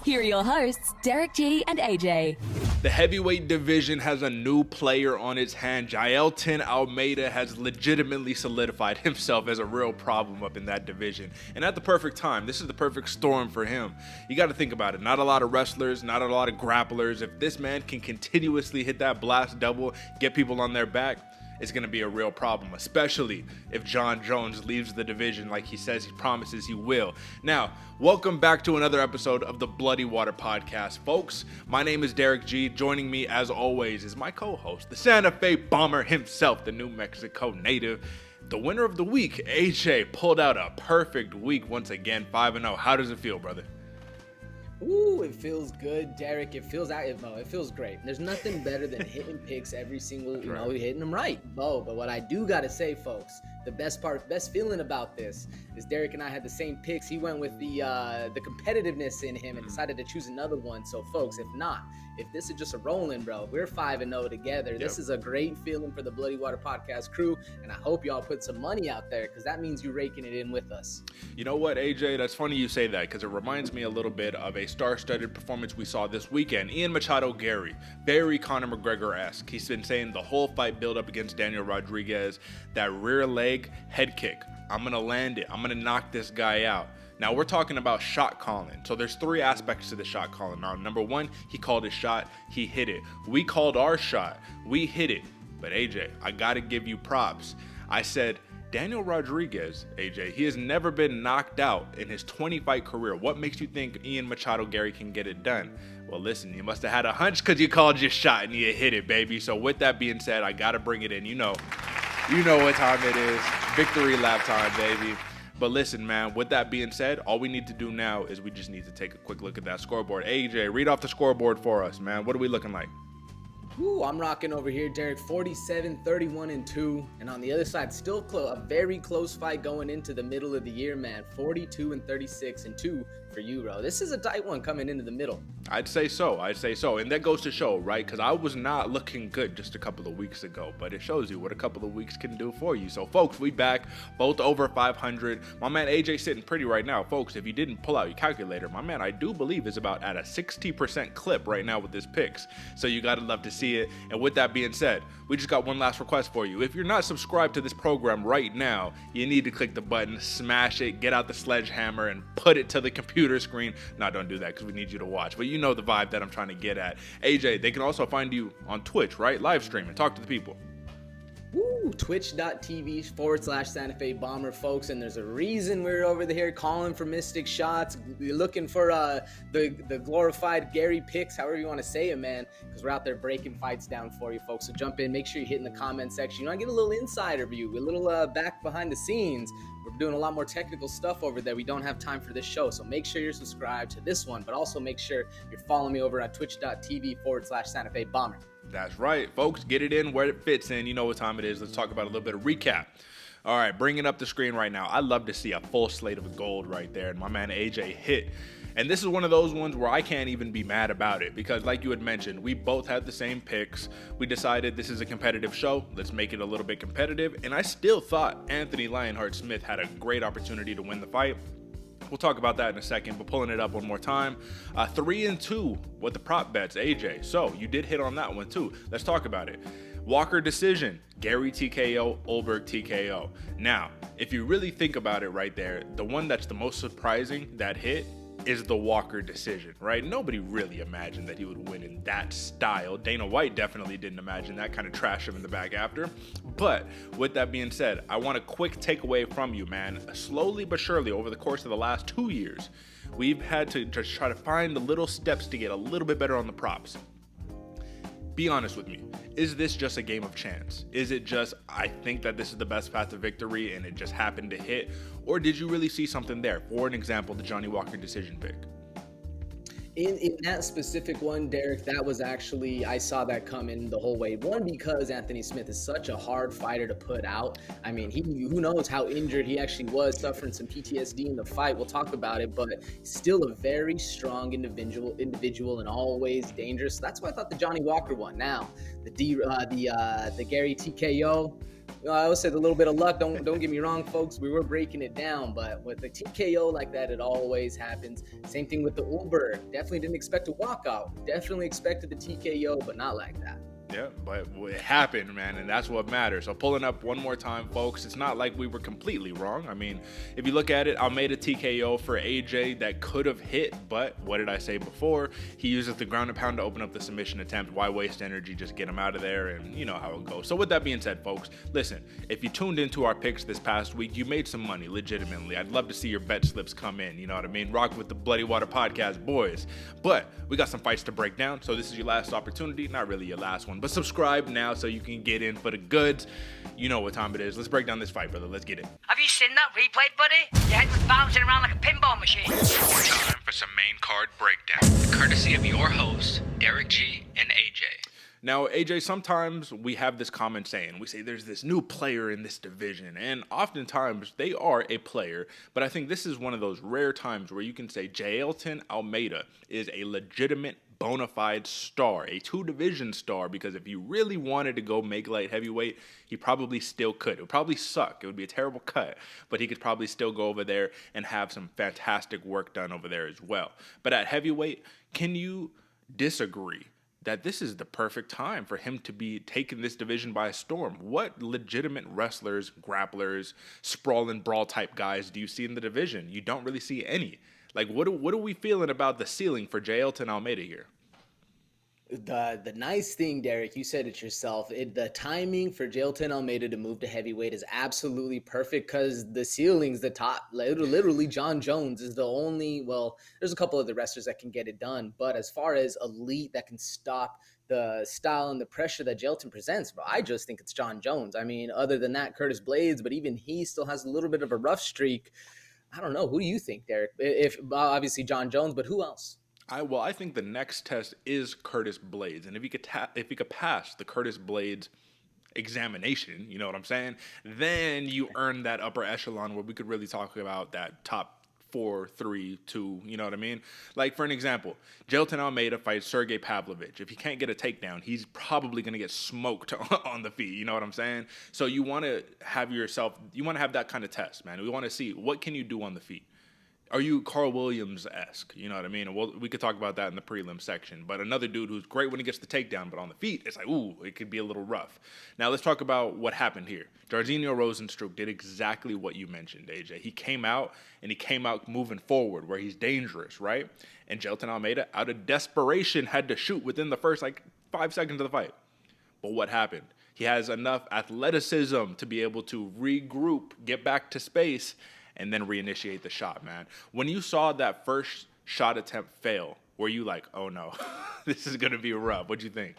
Here are your hosts, Derick G and AJ. The heavyweight division has a new player on its hand. Jailton Almeida has legitimately solidified himself as a real problem up in that division. And at the perfect time, this is the perfect storm for him. You got to think about it. Not a lot of wrestlers, not a lot of grapplers. If this man can continuously hit that blast double, get people on their back, it's going to be a real problem, especially if Jon Jones leaves the division like he says he promises he will. Now, welcome back to another episode of the Bloody Water Podcast. Folks, my name is Derick G. Joining me, as always, is my co-host, the Santa Fe Bomber himself, the New Mexico native, the winner of the week. AJ pulled out a perfect week once again, 5-0. How does it feel, brother? Ooh, it feels good, Derick. It feels great. There's nothing better than hitting picks every single, hitting them right. But what I do gotta say, folks, the best feeling about this is Derick and I had the same picks. He went with the competitiveness in him and decided to choose another one. So, folks, if this is just a rolling, bro, we're 5-0 together. Yep. This is a great feeling for the Bloody Water Podcast crew, and I hope y'all put some money out there because that means you're raking it in with us. You know what, AJ? That's funny you say that because it reminds me a little bit of a star-studded performance we saw this weekend. Machado Garry, very Conor McGregor-esque. He's been saying the whole fight build-up against Daniel Rodriguez, that rear leg head kick. I'm going to land it. I'm going to knock this guy out. Now, we're talking about shot calling. So there's three aspects to the shot calling. Now, number one, he called his shot. He hit it. We called our shot. We hit it. But, AJ, I got to give you props. I said, Daniel Rodriguez, AJ, he has never been knocked out in his 20-fight career. What makes you think Machado Garry can get it done? Well, listen, you must have had a hunch because you called your shot and you hit it, baby. So with that being said, I got to bring it in. You know what time it is. Victory lap time, baby. But listen, man, with that being said, all we need to do now is we just need to take a quick look at that scoreboard. AJ, read off the scoreboard for us, man. What are we looking like? Ooh, I'm rocking over here, Derick, 47, 31, and 2. And on the other side, still a very close fight going into the middle of the year, man. 42 and 36 and 2 for you, bro. This is a tight one coming into the middle. I'd say so. And that goes to show, right? Because I was not looking good just a couple of weeks ago, but it shows you what a couple of weeks can do for you. So, folks, we back, both over 500. My man AJ sitting pretty right now. Folks, if you didn't pull out your calculator, my man, I do believe is about at a 60% clip right now with his picks. So you got to love to see it. And with that being said, we just got one last request for you. If you're not subscribed to this program right now, you need to click the button, smash it, get out the sledgehammer, and put it to the computer screen. No, don't do that because we need you to watch. But you know the vibe that I'm trying to get at. AJ, they can also find you on Twitch, right? Live streaming. Talk to the people. Woo, twitch.tv/Santa Fe Bomber, folks, and there's a reason we're over here calling for mystic shots. We're looking for the glorified Garry picks, however you want to say it, man, because we're out there breaking fights down for you, folks. So jump in, make sure you hit in the comment section. I get a little insider view, a little back behind the scenes. We're doing a lot more technical stuff over there. We don't have time for this show, so make sure you're subscribed to this one, but also make sure you're following me over at twitch.tv/Santa Fe Bomber. That's right, folks. Get it in where it fits in. You know what time it is. Let's talk about a little bit of recap. All right, bringing up the screen right now. I love to see a full slate of gold right there, and my man AJ hit. And this is one of those ones where I can't even be mad about it because, like you had mentioned, we both had the same picks. We decided this is a competitive show. Let's make it a little bit competitive. And I still thought Anthony Lionheart Smith had a great opportunity to win the fight. We'll talk about that in a second, but pulling it up one more time. 3-2 with the prop bets, AJ. So you did hit on that one too. Let's talk about it. Walker decision, Garry TKO, Ulberg TKO. Now, if you really think about it right there, the one that's the most surprising that hit is the Walker decision, right? Nobody really imagined that he would win in that style. Dana White definitely didn't imagine that, kind of trash him in the back after. But with that being said, I want a quick takeaway from you, man. Slowly but surely over the course of the last 2 years, we've had to just try to find the little steps to get a little bit better on the props. Be honest with me. Is this just a game of chance? Is it just, I think that this is the best path to victory and it just happened to hit? Or did you really see something there? For an example, the Johnny Walker decision pick. In that specific one, Derick, that was actually, I saw that coming the whole way. One, because Anthony Smith is such a hard fighter to put out. I mean, who knows how injured he actually was, suffering some PTSD in the fight. We'll talk about it, but still a very strong individual and always dangerous. That's why I thought the Johnny Walker one. Now, the Garry TKO, I always said a little bit of luck. Don't get me wrong, folks. We were breaking it down, but with the TKO like that, it always happens. Same thing with the Ulberg. Definitely didn't expect a walkout. Definitely expected the TKO, but not like that. Yeah, but it happened, man, and that's what matters. So pulling up one more time, folks, it's not like we were completely wrong. I mean, if you look at it, Almeida TKO for AJ that could have hit, but what did I say before? He uses the ground and pound to open up the submission attempt. Why waste energy? Just get him out of there, and you know how it goes. So with that being said, folks, listen, if you tuned into our picks this past week, you made some money, legitimately. I'd love to see your bet slips come in, you know what I mean? Rock with the Bloody Water Podcast, boys. But we got some fights to break down, so this is your last opportunity. Not really your last one, but subscribe now so you can get in for the goods. You know what time it is. Let's break down this fight, brother. Let's get it. Have you seen that replay, buddy? Your head was bouncing around like a pinball machine. Time for some main card breakdown, courtesy of your hosts, Derick G and AJ. Now, AJ, sometimes we have this common saying. We say there's this new player in this division, and oftentimes they are a player, but I think this is one of those rare times where you can say Jailton Almeida is a legitimate bona fide star, a two-division star, because if he really wanted to go make light heavyweight, he probably still could. It would probably suck. It would be a terrible cut, but he could probably still go over there and have some fantastic work done over there as well. But at heavyweight, can you disagree that this is the perfect time for him to be taking this division by storm? What legitimate wrestlers, grapplers, sprawl and brawl type guys do you see in the division? You don't really see any. Like, what are we feeling about the ceiling for Jailton Almeida here? The nice thing, Derek, you said it yourself. The timing for Jailton Almeida to move to heavyweight is absolutely perfect because the ceiling's the top. Literally, John Jones is the only. Well, there's a couple of the wrestlers that can get it done, but as far as elite that can stop the style and the pressure that Jailton presents, bro, I just think it's John Jones. I mean, other than that, Curtis Blades, but even he still has a little bit of a rough streak. I don't know. Who do you think, Derek? If obviously John Jones, but who else? I think the next test is Curtis Blades, and if he could pass the Curtis Blades examination, you know what I'm saying, then you earn that upper echelon where we could really talk about that top 4, 3, 2, you know what I mean? Like, for an example, Jailton Almeida fights Sergey Pavlovich. If he can't get a takedown, he's probably going to get smoked on the feet, you know what I'm saying? So you want to have that kind of test, man. We want to see, what can you do on the feet? Are you Carl Williams-esque? You know what I mean? And we could talk about that in the prelim section. But another dude who's great when he gets the takedown, but on the feet, it's like, ooh, it could be a little rough. Now, let's talk about what happened here. Jairzinho Rozenstruik did exactly what you mentioned, AJ. He came out moving forward where he's dangerous, right? And Jailton Almeida, out of desperation, had to shoot within the first, 5 seconds of the fight. But what happened? He has enough athleticism to be able to regroup, get back to space, and then reinitiate the shot, man. When you saw that first shot attempt fail, were you like, oh no, this is going to be rough? What'd you think?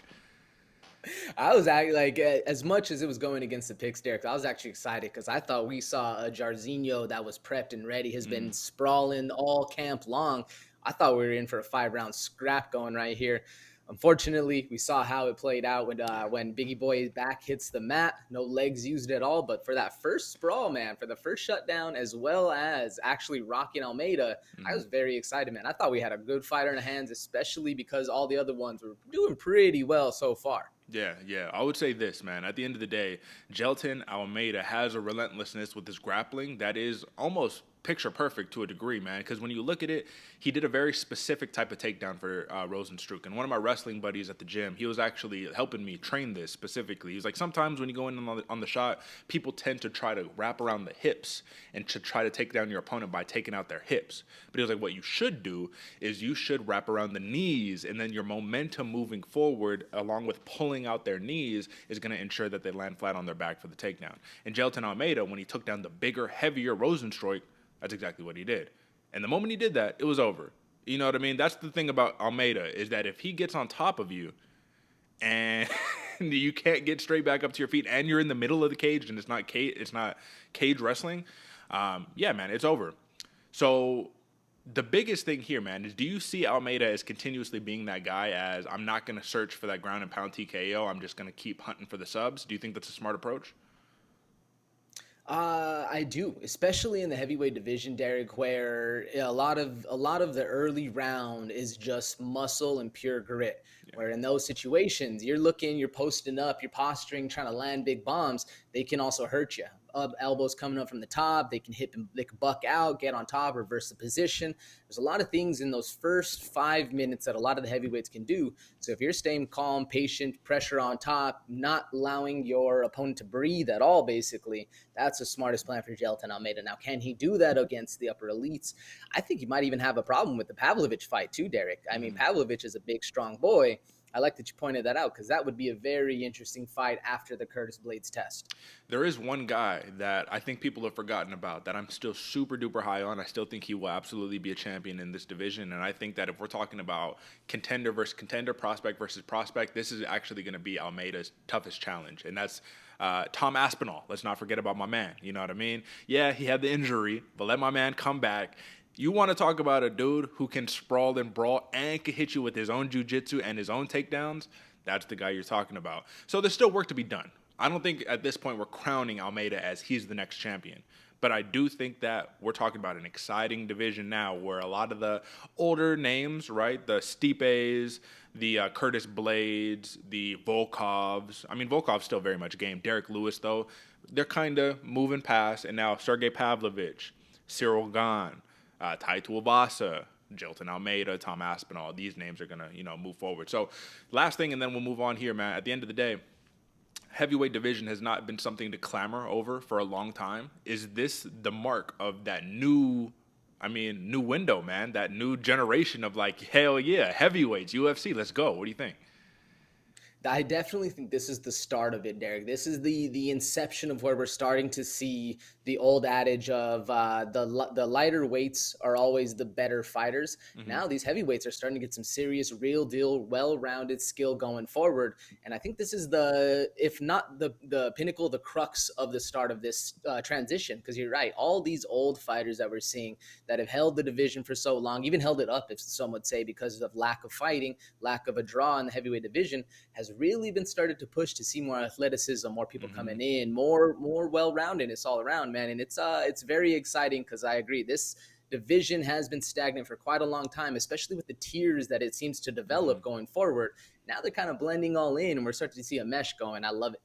I was actually as much as it was going against the picks, Derek, I was actually excited because I thought we saw a Jairzinho that was prepped and ready, has been sprawling all camp long. I thought we were in for a 5-round scrap going right here. Unfortunately, we saw how it played out when Biggie Boy's back hits the mat. No legs used at all. But for that first sprawl, man, for the first shutdown, as well as actually rocking Almeida, I was very excited, man. I thought we had a good fighter in the hands, especially because all the other ones were doing pretty well so far. Yeah. I would say this, man. At the end of the day, Jailton Almeida has a relentlessness with his grappling that is almost picture perfect to a degree, man, because when you look at it, he did a very specific type of takedown for Rozenstruik. And one of my wrestling buddies at the gym, he was actually helping me train this specifically. He was like, sometimes when you go in on the shot, people tend to try to wrap around the hips and to try to take down your opponent by taking out their hips. But he was like, what you should do is you should wrap around the knees, and then your momentum moving forward along with pulling out their knees is going to ensure that they land flat on their back for the takedown. And Jailton Almeida, when he took down the bigger, heavier Rozenstruik, that's exactly what he did. And the moment he did that, it was over. You know what I mean? That's the thing about Almeida, is that if he gets on top of you and you can't get straight back up to your feet and you're in the middle of the cage and it's not cage wrestling, yeah, man, it's over. So the biggest thing here, man, is do you see Almeida as continuously being that guy as I'm not going to search for that ground and pound TKO, I'm just going to keep hunting for the subs? Do you think that's a smart approach? I do, especially in the heavyweight division, Derek, where a lot of the early round is just muscle and pure grit. Where in those situations, you're posting up, you're posturing, trying to land big bombs. They can also hurt you. Elbows coming up from the top, they can hit them, they can buck out, get on top, reverse the position. There's a lot of things in those first 5 minutes that a lot of the heavyweights can do. So if you're staying calm, patient, pressure on top, not allowing your opponent to breathe at all, basically, that's the smartest plan for Jailton Almeida. Now, can he do that against the upper elites? I think he might even have a problem with the Pavlovich fight too, Derek. I mean, Pavlovich is a big, strong boy. I like that you pointed that out because that would be a very interesting fight after the Curtis Blades test. There is one guy that I think people have forgotten about that I'm still super duper high on. I still think he will absolutely be a champion in this division. And I think that if we're talking about contender versus contender, prospect versus prospect, this is actually going to be Almeida's toughest challenge. And that's Tom Aspinall. Let's not forget about my man. You know what I mean? Yeah, he had the injury, but let my man come back. You want to talk about a dude who can sprawl and brawl and can hit you with his own jiu-jitsu and his own takedowns? That's the guy you're talking about. So there's still work to be done. I don't think at this point we're crowning Almeida as he's the next champion. But I do think that we're talking about an exciting division now where a lot of the older names, right, the Stipes, the Curtis Blades, the Volkovs. I mean, Volkov's still very much game. Derek Lewis, though, they're kind of moving past. And now Sergey Pavlovich, Cyril Gane, Tai Tuivasa, Jailton Almeida, Tom Aspinall. These names are going to, move forward. So last thing, and then we'll move on here, man. At the end of the day, heavyweight division has not been something to clamor over for a long time. Is this the mark of that new window, man? That new generation of like, hell yeah, heavyweights, UFC, let's go. What do you think? I definitely think this is the start of it, Derek. This is the inception of where we're starting to see the old adage of the lighter weights are always the better fighters. Now these heavyweights are starting to get some serious, real deal, well-rounded skill going forward. And I think this is if not the pinnacle, the crux of the start of this transition. Because you're right, all these old fighters that we're seeing that have held the division for so long, even held it up, if some would say, because of lack of fighting, lack of a draw in the heavyweight division, has really been started to push to see more athleticism, more people coming in, more well-roundedness all around, man. And it's very exciting because I agree, this division has been stagnant for quite a long time, especially with the tiers that it seems to develop going forward. Now they're kind of blending all in and we're starting to see a mesh going. I love it.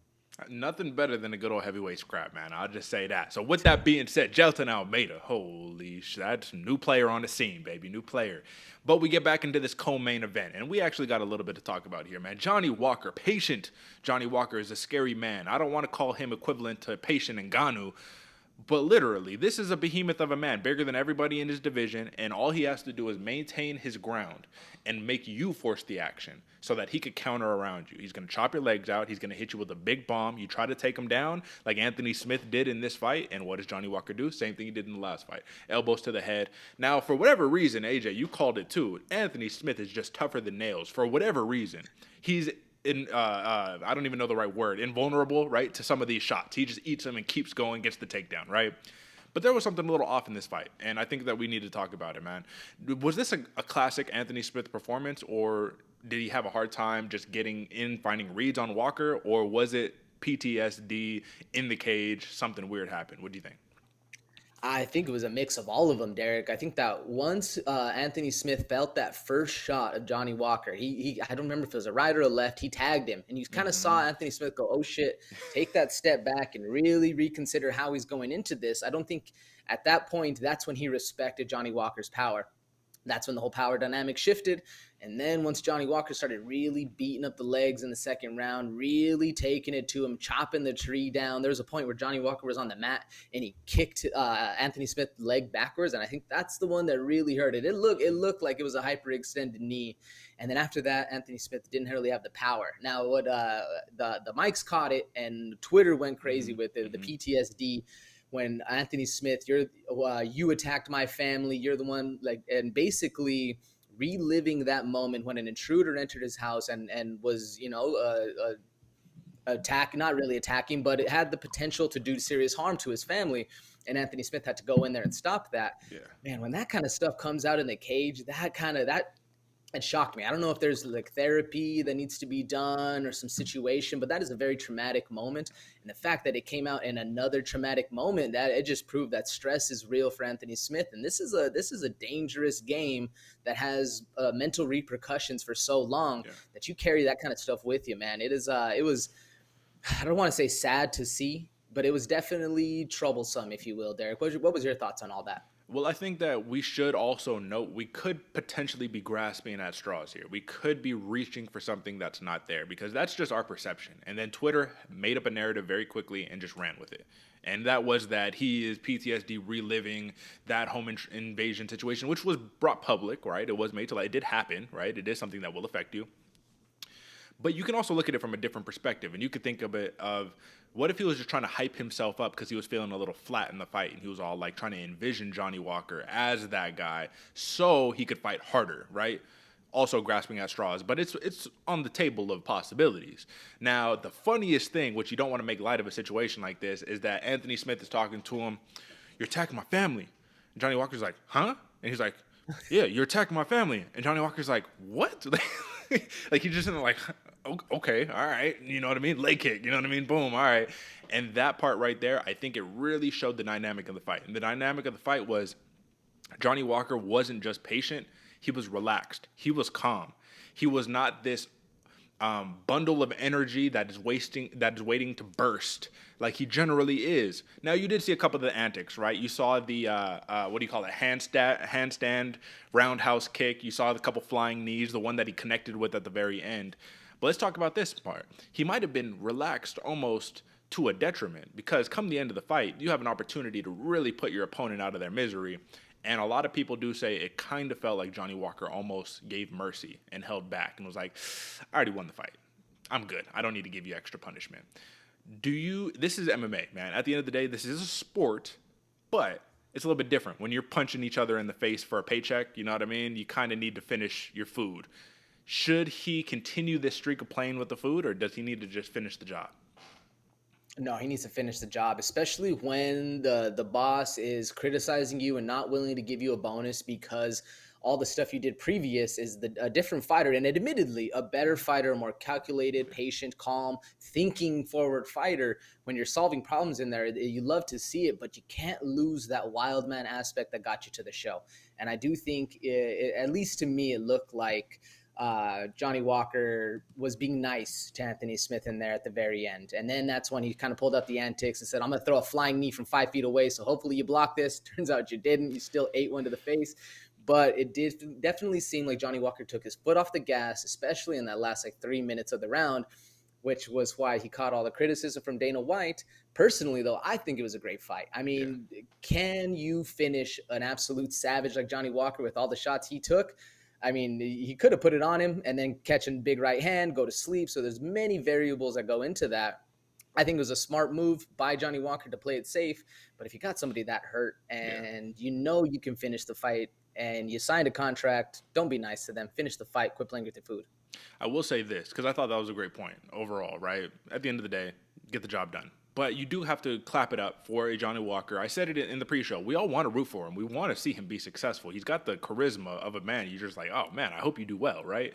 Nothing better than a good old heavyweight scrap, man. I'll just say that. So with that being said, Jailton Almeida, holy shit, that's a new player on the scene, baby, new player. But we get back into this co-main event, and we actually got a little bit to talk about here, man. Johnny Walker, patient Johnny Walker is a scary man. I don't want to call him equivalent to Patient Ngannou, but literally, this is a behemoth of a man, bigger than everybody in his division, and all he has to do is maintain his ground and make you force the action so that he could counter around you. He's going to chop your legs out. He's going to hit you with a big bomb. You try to take him down like Anthony Smith did in this fight, and what does Johnny Walker do? Same thing he did in the last fight. Elbows to the head. Now, for whatever reason, AJ, you called it too, Anthony Smith is just tougher than nails. For whatever reason, he's I don't even know the right word, invulnerable, right, to some of these shots. He just eats them and keeps going, gets the takedown, right? But there was something a little off in this fight, and I think that we need to talk about it, man. Was this a classic Anthony Smith performance, or did he have a hard time just getting in, finding reads on Walker, or was it PTSD in the cage, something weird happened? What do you think? I think it was a mix of all of them, Derek. I think that once Anthony Smith felt that first shot of Johnny Walker, I don't remember if it was a right or a left, he tagged him. And you kind of saw Anthony Smith go, oh shit, take that step back and really reconsider how he's going into this. I don't think at that point, that's when he respected Johnny Walker's power. That's when the whole power dynamic shifted. And then once Johnny Walker started really beating up the legs in the second round, really taking it to him, chopping the tree down, there was a point where Johnny Walker was on the mat and he kicked Anthony Smith's leg backwards. And I think that's the one that really hurt it. It looked like it was a hyperextended knee. And then after that, Anthony Smith didn't really have the power. Now, what the mics caught it and Twitter went crazy with it, the PTSD. When Anthony Smith, you attacked my family, you're the one, and basically reliving that moment when an intruder entered his house and was, not really attacking, but it had the potential to do serious harm to his family. And Anthony Smith had to go in there and stop that. Yeah. Man, when that kind of stuff comes out in the cage, that it shocked me. I don't know if there's like therapy that needs to be done or some situation, but that is a very traumatic moment. And the fact that it came out in another traumatic moment, that it just proved that stress is real for Anthony Smith. And this is a dangerous game that has mental repercussions for so long that you carry that kind of stuff with you, man. It was, I don't want to say sad to see, but it was definitely troublesome, if you will, Derek. What was your thoughts on all that? Well, I think that we should also note we could potentially be grasping at straws here. We could be reaching for something that's not there because that's just our perception. And then Twitter made up a narrative very quickly and just ran with it. And that was that he is PTSD reliving that home invasion situation, which was brought public, right? It was made to light. It did happen, right? It is something that will affect you. But you can also look at it from a different perspective, and you could think of it of what if he was just trying to hype himself up because he was feeling a little flat in the fight, and he was all like trying to envision Johnny Walker as that guy so he could fight harder, right? Also grasping at straws, but it's on the table of possibilities. Now, the funniest thing, which you don't want to make light of a situation like this, is that Anthony Smith is talking to him, "You're attacking my family." And Johnny Walker's like, "Huh?" And he's like, "Yeah, you're attacking my family." And Johnny Walker's like, "What?" Like he just like, okay, all right, you know what I mean? Leg kick, you know what I mean? Boom, all right. And that part right there, I think it really showed the dynamic of the fight. And the dynamic of the fight was Johnny Walker wasn't just patient, he was relaxed. He was calm. He was not this bundle of energy that is waiting to burst like he generally is. Now, you did see a couple of the antics, right? You saw the what do you call it, handstand roundhouse kick. You saw the couple flying knees, the one that he connected with at the very end. But let's talk about this part. He might have been relaxed almost to a detriment because come the end of the fight, you have an opportunity to really put your opponent out of their misery. And a lot of people do say it kind of felt like Johnny Walker almost gave mercy and held back and was like, I already won the fight. I'm good. I don't need to give you extra punishment. This is MMA, man. At the end of the day, this is a sport, but it's a little bit different. When you're punching each other in the face for a paycheck, you know what I mean? You kind of need to finish your food. Should he continue this streak of playing with the food, or does he need to just finish the job? No, he needs to finish the job, especially when the boss is criticizing you and not willing to give you a bonus because all the stuff you did previous is a different fighter, and admittedly a better fighter, a more calculated, patient, calm, thinking forward fighter. When you're solving problems in there, you love to see it, but you can't lose that wild man aspect that got you to the show. And I do think, at least to me, it looked like Johnny Walker was being nice to Anthony Smith in there at the very end. And then that's when he kind of pulled out the antics and said, I'm going to throw a flying knee from 5 feet away. So hopefully you block this. Turns out you didn't. You still ate one to the face. But it did definitely seem like Johnny Walker took his foot off the gas, especially in that last 3 minutes of the round, which was why he caught all the criticism from Dana White. Personally, though, I think it was a great fight. I mean, Can you finish an absolute savage like Johnny Walker with all the shots he took? I mean, he could have put it on him and then catch a big right hand, go to sleep. So there's many variables that go into that. I think it was a smart move by Johnny Walker to play it safe. But if you got somebody that hurt and you know you can finish the fight and you signed a contract, don't be nice to them. Finish the fight. Quit playing with your food. I will say this, because I thought that was a great point overall, right? At the end of the day, get the job done. But you do have to clap it up for a Johnny Walker. I said it in the pre-show. We all want to root for him. We want to see him be successful. He's got the charisma of a man. You're just like, oh, man, I hope you do well, right?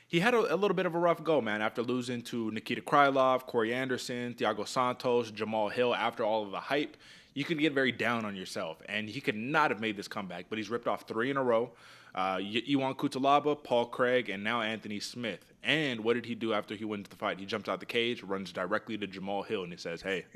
He had a little bit of a rough go, man, after losing to Nikita Krylov, Corey Anderson, Thiago Santos, Jamal Hill. After all of the hype, you could get very down on yourself. And he could not have made this comeback, but he's ripped off 3 in a row. Iwan Kutalaba, Paul Craig, and now Anthony Smith. And what did he do after he wins the fight? He jumps out the cage, runs directly to Jamal Hill, and he says, hey,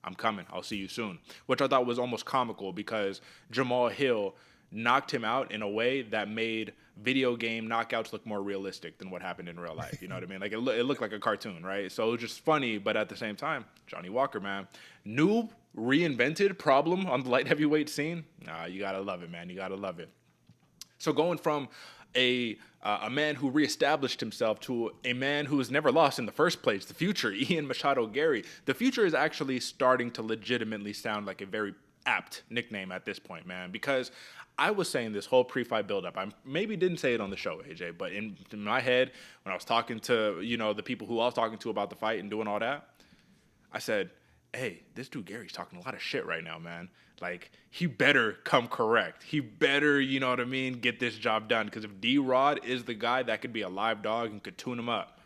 I'm coming. I'll see you soon. Which I thought was almost comical because Jamal Hill knocked him out in a way that made video game knockouts look more realistic than what happened in real life. You know what I mean? Like it looked like a cartoon, right? So it was just funny, but at the same time, Johnny Walker, man. New, reinvented problem on the light heavyweight scene. You got to love it, man. You got to love it. So going from a man who reestablished himself to a man who has never lost in the first place, the future, Ian Machado Garry. The future is actually starting to legitimately sound like a very apt nickname at this point, man, because I was saying this whole pre-fight buildup. I maybe didn't say it on the show, AJ, but in my head, when I was talking to, the people who I was talking to about the fight and doing all that, I said, hey, this dude Gary's talking a lot of shit right now, man. Like, he better come correct. He better, you know what I mean, get this job done. Because if D-Rod is the guy that could be a live dog and could tune him up.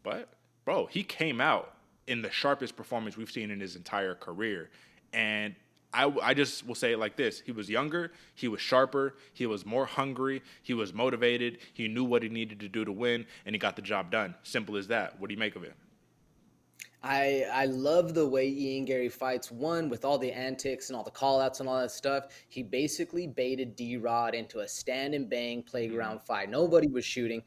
But, bro, he came out in the sharpest performance we've seen in his entire career. And I just will say it like this. He was younger. He was sharper. He was more hungry. He was motivated. He knew what he needed to do to win, and he got the job done. Simple as that. What do you make of it? I love the way Ian Garry fights. One, with all the antics and all the call-outs and all that stuff, he basically baited D-Rod into a stand and bang playground fight. Nobody was shooting.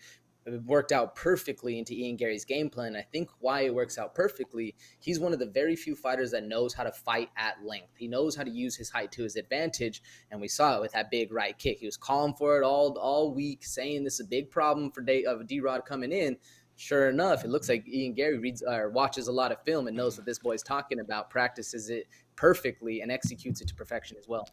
It worked out perfectly into Ian Garry's game plan. I think why it works out perfectly, he's one of the very few fighters that knows how to fight at length. He knows how to use his height to his advantage, and we saw it with that big right kick. He was calling for it all week, saying this is a big problem for D-Rod coming in. Sure enough, it looks like Ian Garry reads or watches a lot of film and knows what this boy's talking about, practices it perfectly, and executes it to perfection as well.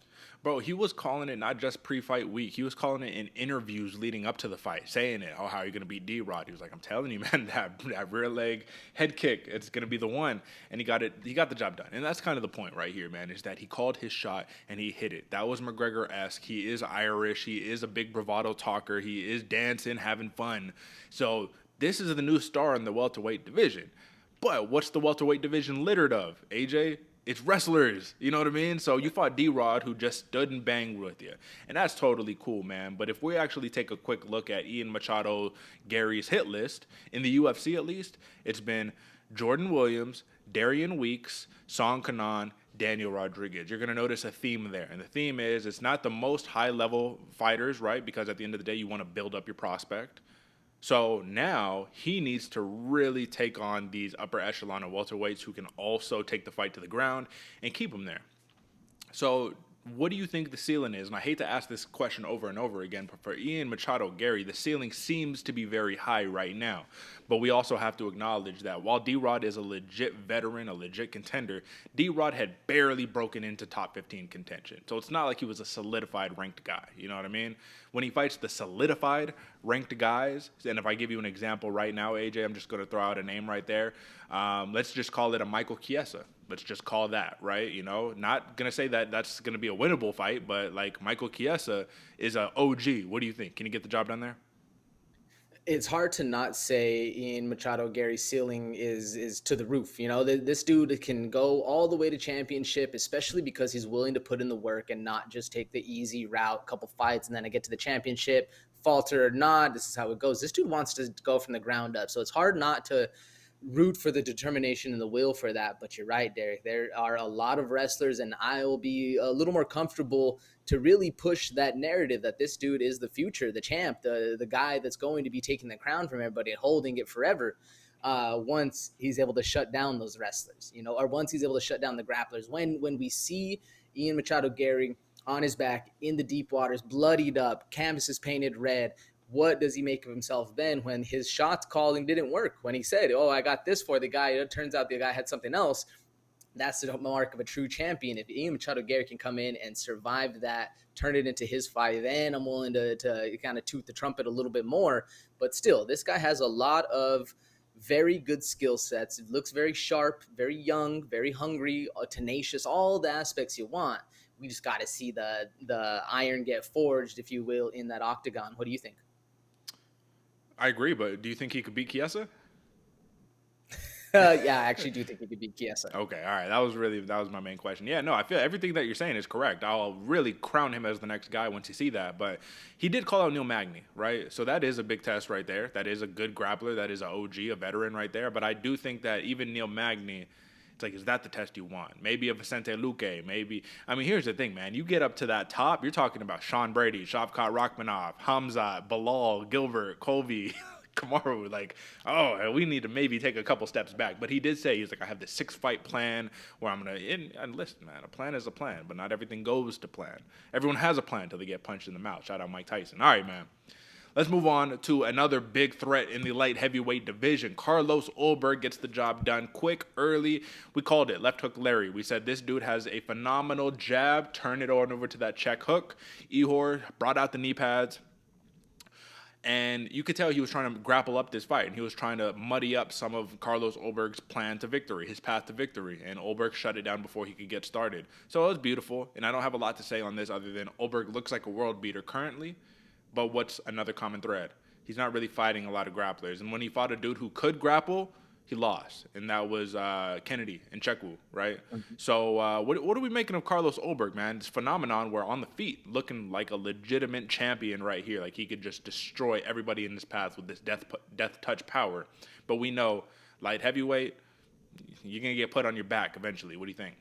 Bro, he was calling it not just pre-fight week. He was calling it in interviews leading up to the fight, saying it. Oh, how are you going to beat D-Rod? He was like, I'm telling you, man, that rear leg head kick, it's going to be the one. And he got it. He got the job done. And that's kind of the point right here, man, is that he called his shot and he hit it. That was McGregor-esque. He is Irish. He is a big bravado talker. He is dancing, having fun. So this is the new star in the welterweight division. But what's the welterweight division littered of, AJ? It's wrestlers, you know what I mean? So you fought D-Rod, who just stood and banged with you. And that's totally cool, man. But if we actually take a quick look at Ian Machado Garry's hit list, in the UFC at least, it's been Jordan Williams, Darian Weeks, Song Kanan, Daniel Rodriguez. You're going to notice a theme there. And the theme is it's not the most high-level fighters, right? Because at the end of the day, you want to build up your prospect. So now he needs to really take on these upper echelon of welterweights who can also take the fight to the ground and keep them there. So what do you think the ceiling is? And I hate to ask this question over and over again, but for Ian Machado Garry, the ceiling seems to be very high right now. But we also have to acknowledge that while D-Rod is a legit veteran, a legit contender, D-Rod had barely broken into top 15 contention. So it's not like he was a solidified ranked guy. You know what I mean? When he fights the solidified ranked guys, and if I give you an example right now, AJ, I'm just going to throw out a name right there. Let's just call it a Michael Chiesa. Let's just call that, right? You know, not going to say that that's going to be a winnable fight, but like Michael Chiesa is a OG. What do you think? Can he get the job done there? It's hard to not say Ian Machado Garry's ceiling is to the roof. You know, this dude can go all the way to championship, especially because he's willing to put in the work and not just take the easy route, couple fights, and then I get to the championship, falter or not. This is how it goes. This dude wants to go from the ground up. So it's hard not to root for the determination and the will for that. But you're right, Derek. There are a lot of wrestlers, and I will be a little more comfortable to really push that narrative that this dude is the future, the champ, the guy that's going to be taking the crown from everybody and holding it forever. Once he's able to shut down those wrestlers, you know, or once he's able to shut down the grapplers. When we see Ian Machado Garry on his back in the deep waters, bloodied up, canvases painted red, what does he make of himself then when his shots calling didn't work? When he said, oh, I got this for the guy, it turns out the guy had something else. That's the mark of a true champion. If Ian Machado Garry can come in and survive that, turn it into his fight, then I'm willing to kind of toot the trumpet a little bit more. But still, this guy has a lot of very good skill sets. It looks very sharp, very young, very hungry, tenacious, all the aspects you want. We just got to see the iron get forged, if you will, in that octagon. What do you think? I agree, but do you think he could beat Chiesa? Yeah, I actually do think he could beat Chiesa. Okay, all right. That was my main question. Yeah, no, I feel everything that you're saying is correct. I'll really crown him as the next guy once you see that. But he did call out Neil Magny, right? So that is a big test right there. That is a good grappler. That is an OG, a veteran right there. But I do think that even Neil Magny, it's like, is that the test you want? Maybe a Vicente Luque, maybe. I mean, here's the thing, man. You get up to that top, you're talking about Sean Brady, Shavkat Rakhmonov, Hamzat, Bilal, Gilbert, Colby, Kamaru. Like, oh, we need to maybe take a couple steps back. But he did say, he's like, I have this 6-fight plan where I'm going to, and listen, man, a plan is a plan, but not everything goes to plan. Everyone has a plan until they get punched in the mouth. Shout out Mike Tyson. All right, man. Let's move on to another big threat in the light heavyweight division. Carlos Ulberg gets the job done quick, early. We called it left hook Larry. We said this dude has a phenomenal jab. Turn it on over to that check hook. Ihor brought out the knee pads. And you could tell he was trying to grapple up this fight, and he was trying to muddy up some of Carlos Ulberg's plan to victory, his path to victory. And Ulberg shut it down before he could get started. So it was beautiful, and I don't have a lot to say on this other than Ulberg looks like a world beater currently, but what's another common thread? He's not really fighting a lot of grapplers. And when he fought a dude who could grapple, he lost, and that was Kennedy and Chekwu, right? Mm-hmm. So what are we making of Carlos Ulberg, man? This phenomenon where on the feet, looking like a legitimate champion right here. Like he could just destroy everybody in his path with this death touch power. But we know light heavyweight, you're going to get put on your back eventually. What do you think?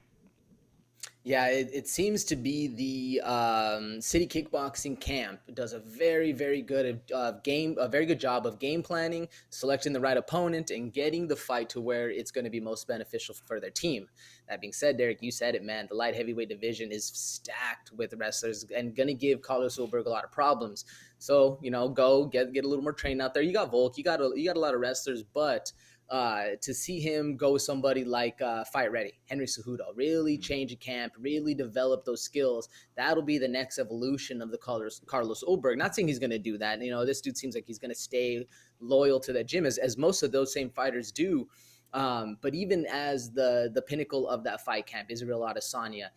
Yeah, it seems to be the city kickboxing camp does a very, very good job of game planning, selecting the right opponent, and getting the fight to where it's going to be most beneficial for their team. That being said, Derek, you said it, man. The light heavyweight division is stacked with wrestlers and going to give Carlos Ulberg a lot of problems. So go get a little more training out there. You got Volk, you got a lot of wrestlers, but to see him go with somebody like Fight Ready, Henry Cejudo, really change a camp, really develop those skills. That'll be the next evolution of the Carlos Ulberg. Not saying he's going to do that. This dude seems like he's going to stay loyal to that gym as most of those same fighters do. But even as the pinnacle of that fight camp, Israel Adesanya,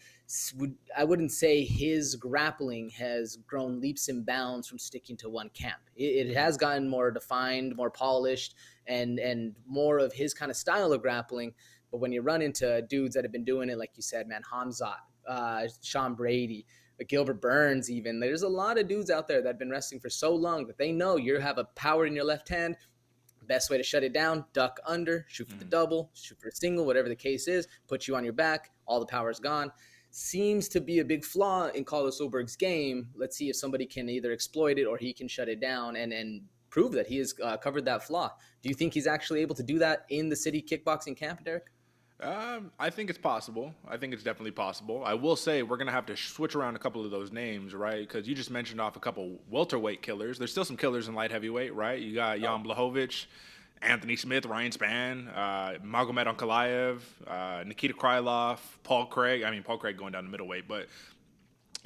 I wouldn't say his grappling has grown leaps and bounds from sticking to one camp. It has gotten more defined, more polished, and more of his kind of style of grappling. But when you run into dudes that have been doing it, like you said, man, Hamzat, Sean Brady, Gilbert Burns, even, there's a lot of dudes out there that have been wrestling for so long that they know you have a power in your left hand. Best way to shut it down, duck under, shoot for the double, shoot for a single, whatever the case is, put you on your back, all the power is gone. Seems to be a big flaw in Carlos Ulberg's game. Let's see if somebody can either exploit it or he can shut it down and prove that he has covered that flaw. Do you think he's actually able to do that in the city kickboxing camp, Derek? I think it's possible. I think it's definitely possible. I will say we're going to have to switch around a couple of those names, right? Because you just mentioned off a couple welterweight killers. There's still some killers in light heavyweight, right? You got Jan Blachowicz, Anthony Smith, Ryan Spann, Magomed Ankalaev, Nikita Krylov, Paul Craig. I mean, Paul Craig going down to middleweight, but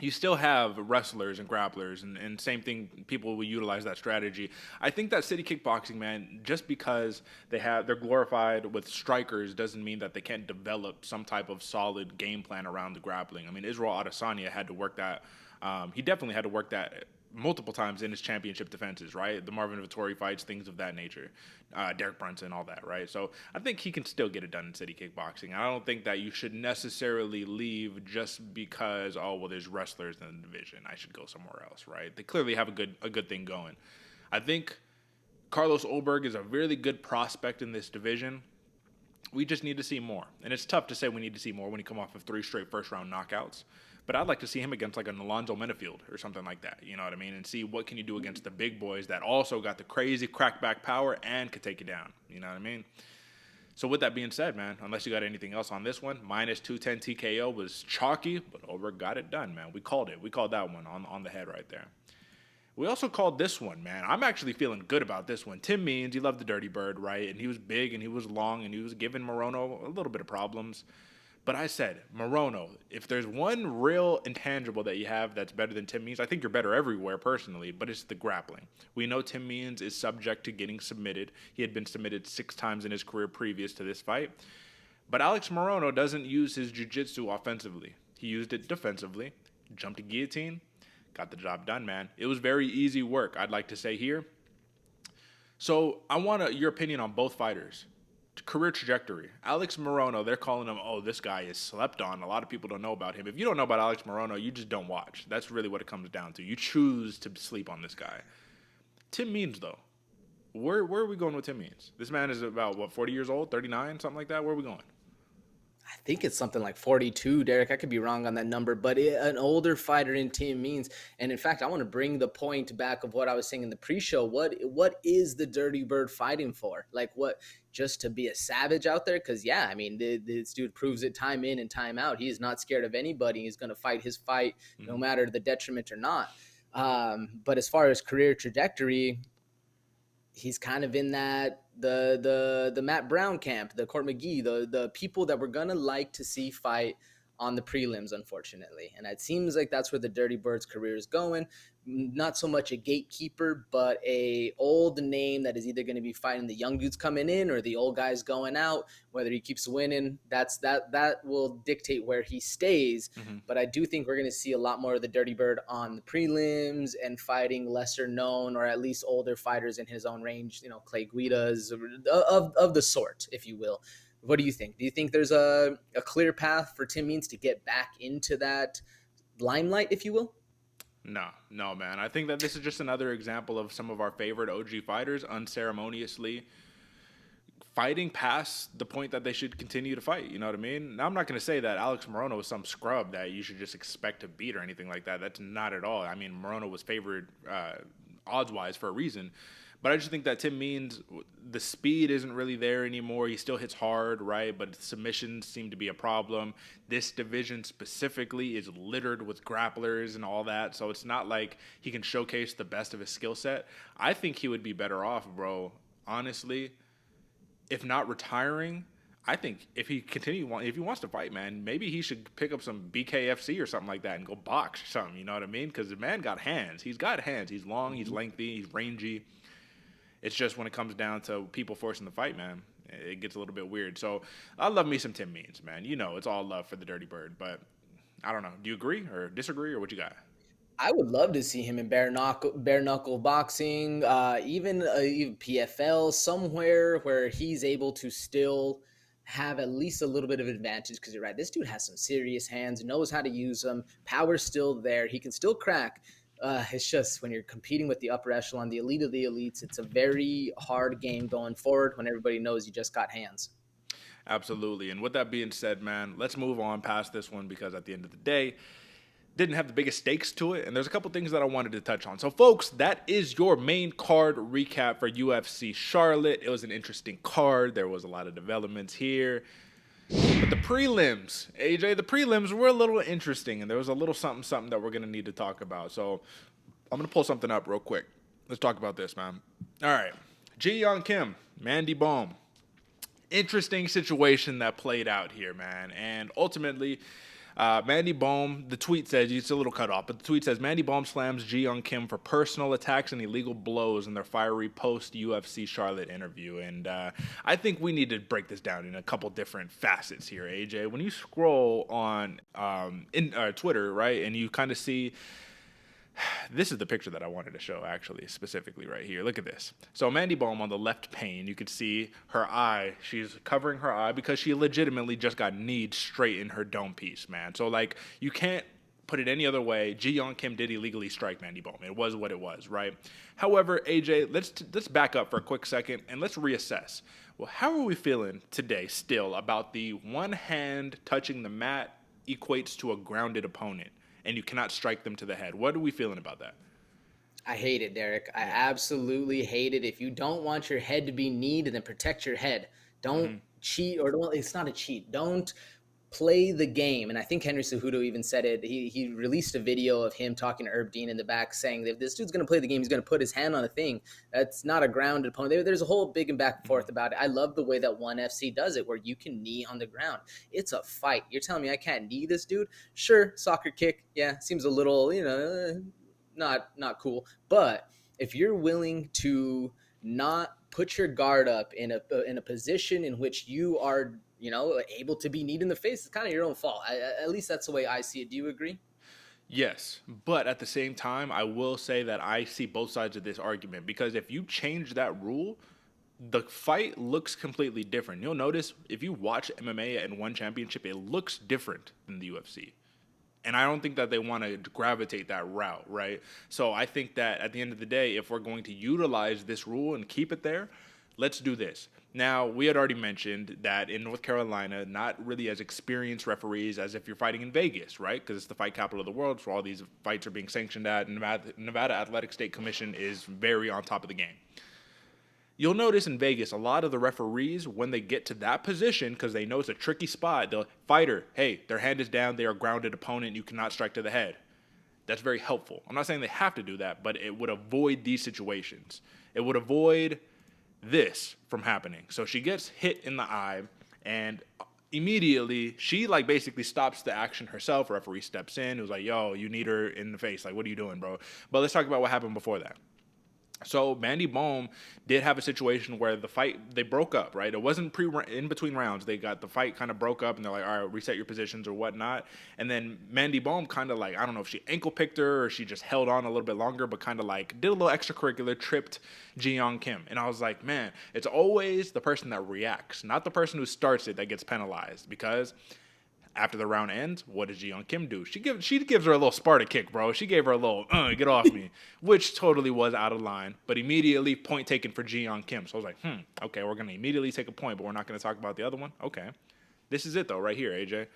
you still have wrestlers and grapplers, and same thing, people will utilize that strategy. I think that city kickboxing, man, just because they're glorified with strikers doesn't mean that they can't develop some type of solid game plan around the grappling. I mean, Israel Adesanya had to work that. He definitely had to work that multiple times in his championship defenses, right? The Marvin Vettori fights, things of that nature. Derek Brunson, all that, right? So I think he can still get it done in city kickboxing. I don't think that you should necessarily leave just because, there's wrestlers in the division. I should go somewhere else, right? They clearly have a good thing going. I think Carlos Ulberg is a really good prospect in this division. We just need to see more. And it's tough to say we need to see more when you come off of 3 straight first-round knockouts. But I'd like to see him against like an Alonzo Menafield or something like that. You know what I mean? And see what can you do against the big boys that also got the crazy crackback power and could take you down. You know what I mean? So with that being said, man, unless you got anything else on this one, minus 210 TKO was chalky, but Ulberg got it done, man. We called it. We called that one on the head right there. We also called this one, man. I'm actually feeling good about this one. Tim Means, he loved the Dirty Bird, right? And he was big and he was long and he was giving Morono a little bit of problems. But I said, Morono, if there's one real intangible that you have that's better than Tim Means, I think you're better everywhere personally, but it's the grappling. We know Tim Means is subject to getting submitted. He had been submitted 6 times in his career previous to this fight. But Alex Morono doesn't use his jiu-jitsu offensively. He used it defensively, jumped to guillotine, got the job done, man. It was very easy work, I'd like to say here. So I want your opinion on both fighters. Career trajectory. Alex Morono, they're calling him, this guy is slept on. A lot of people don't know about him. If you don't know about Alex Morono, you just don't watch. That's really what it comes down to. You choose to sleep on this guy. Tim Means, though. Where are we going with Tim Means? This man is about, 40 years old? 39? Something like that? Where are we going? I think it's something like 42, Derek. I could be wrong on that number, but an older fighter in Tim Means. And in fact, I want to bring the point back of what I was saying in the pre-show. What is the Dirty Bird fighting for? Like, what, just to be a savage out there? Because, yeah, I mean, this dude proves it time in and time out. He is not scared of anybody. He's going to fight his fight no matter the detriment or not. But as far as career trajectory, he's kind of in that the Matt Brown camp, the Court McGee, the people that we're gonna like to see fight on the prelims, unfortunately. And it seems like that's where the Dirty Bird's career is going. not so much a gatekeeper, but a old name that is either going to be fighting the young dudes coming in or the old guys going out. Whether he keeps winning, that will dictate where he stays. But I do think we're going to see a lot more of the Dirty Bird on the prelims and fighting lesser known or at least older fighters in his own range, Clay Guidas of the sort, if you will. What do you think? Do you think there's a clear path for Tim Means to get back into that limelight, if you will? No, man. I think that this is just another example of some of our favorite OG fighters unceremoniously fighting past the point that they should continue to fight. You know what I mean? Now, I'm not going to say that Alex Morono is some scrub that you should just expect to beat or anything like that. That's not at all. I mean, Morono was favored odds-wise for a reason. But I just think that Tim Means, the speed isn't really there anymore. He still hits hard, right? But submissions seem to be a problem. This division specifically is littered with grapplers and all that. So it's not like he can showcase the best of his skill set. I think he would be better off, bro, honestly, if not retiring. I think if he wants to fight, man, maybe he should pick up some BKFC or something like that and go box or something. You know what I mean? Because the man got hands. He's got hands. He's long. He's lengthy. He's rangy. It's just when it comes down to people forcing the fight, man, it gets a little bit weird. So I love me some Tim Means, man. It's all love for the Dirty Bird. But I don't know. Do you agree or disagree or what you got? I would love to see him in bare knuckle boxing, even PFL, somewhere where he's able to still have at least a little bit of advantage. Because you're right, this dude has some serious hands, knows how to use them. Power's still there. He can still crack. It's just when you're competing with the upper echelon, the elite of the elites, it's a very hard game going forward when everybody knows you just got hands. Absolutely. And with that being said, man, let's move on past this one because at the end of the day, didn't have the biggest stakes to it, and there's a couple things that I wanted to touch on. So, folks, that is your main card recap for UFC Charlotte. It was an interesting card. There was a lot of developments here. But the prelims, AJ, the prelims were a little interesting, and there was a little something that we're going to need to talk about. So I'm going to pull something up real quick. Let's talk about this, man. All right. Yeon Kim, Mandy Bohm. Interesting situation that played out here, man. And ultimately, Mandy Bohm, the tweet says, it's a little cut off, but the tweet says, Mandy Bohm slams Yeon Kim for personal attacks and illegal blows in their fiery post-UFC Charlotte interview. And I think we need to break this down in a couple different facets here, AJ. When you scroll on Twitter, right, and you kind of see, this is the picture that I wanted to show, actually, specifically right here. Look at this. So Mandy Bohm on the left pane, you could see her eye. She's covering her eye because she legitimately just got kneed straight in her dome piece, man. So, you can't put it any other way. Yeon Kim did illegally strike Mandy Bohm. It was what it was, right? However, AJ, let's back up for a quick second and let's reassess. Well, how are we feeling today still about the one hand touching the mat equates to a grounded opponent? And you cannot strike them to the head. What are we feeling about that? I hate it, Derek. I absolutely hate it. If you don't want your head to be kneed, then protect your head. Don't cheat, or don't. It's not a cheat. Don't play the game. And I think Henry Cejudo even said it. He released a video of him talking to Herb Dean in the back saying that if this dude's going to play the game, he's going to put his hand on a thing. That's not a grounded opponent. There's a whole big and back and forth about it. I love the way that ONE FC does it, where you can knee on the ground. It's a fight. You're telling me I can't knee this dude? Sure, soccer kick. Yeah, seems a little, not cool. But if you're willing to not put your guard up in a position in which you are able to be kneed in the face, it's kind of your own fault. At least that's the way I see it. Do you agree? Yes, but at the same time, I will say that I see both sides of this argument, because if you change that rule, the fight looks completely different. You'll notice if you watch MMA and ONE Championship, it looks different than the UFC. And I don't think that they want to gravitate that route, right? So I think that at the end of the day, if we're going to utilize this rule and keep it there, let's do this. Now, we had already mentioned that in North Carolina, not really as experienced referees as if you're fighting in Vegas, right? Because it's the fight capital of the world, so all these fights are being sanctioned at. Nevada Athletic State Commission is very on top of the game. You'll notice in Vegas, a lot of the referees, when they get to that position, because they know it's a tricky spot, the fighter, hey, their hand is down, they are a grounded opponent, you cannot strike to the head. That's very helpful. I'm not saying they have to do that, but it would avoid these situations. It would avoid this from happening. So she gets hit in the eye, and immediately she like basically stops the action herself. Referee steps in. It was like, yo, you need her in the face. Like, what are you doing, bro? But let's talk about what happened before that. So Mandy Bohm did have a situation where the fight, they broke up, right? It wasn't in between rounds. They got the fight kind of broke up and they're like, all right, reset your positions or whatnot. And then Mandy Bohm kind of like, I don't know if she ankle picked her or she just held on a little bit longer, but kind of like did a little extracurricular, tripped Jeon Kim. And I was like, man, it's always the person that reacts, not the person who starts it that gets penalized, because after the round ends, what does Jeon Kim do? She gives her a little Sparta kick, bro. She gave her a little, get off me, which totally was out of line. But immediately, point taken for Jeon Kim. So I was like, okay, we're going to immediately take a point, but we're not going to talk about the other one? Okay. This is it, though, right here, AJ.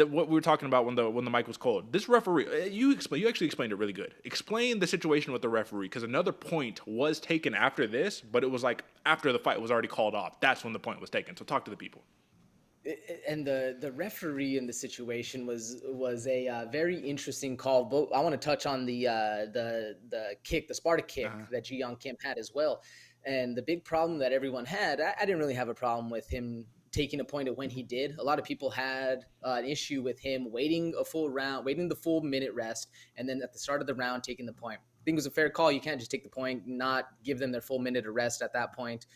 What we were talking about when the mic was cold. This referee, you actually explained it really good. Explain the situation with the referee, because another point was taken after this, but it was like after the fight was already called off. That's when the point was taken. So talk to the people. And the referee in the situation was a very interesting call. But I want to touch on the kick, the Sparta kick that Jeon Kim had as well. And the big problem that everyone had, I didn't really have a problem with him taking a point at when he did. A lot of people had an issue with him waiting a full round, waiting the full minute rest, and then at the start of the round taking the point. I think it was a fair call. You can't just take the point, not give them their full minute of rest at that point.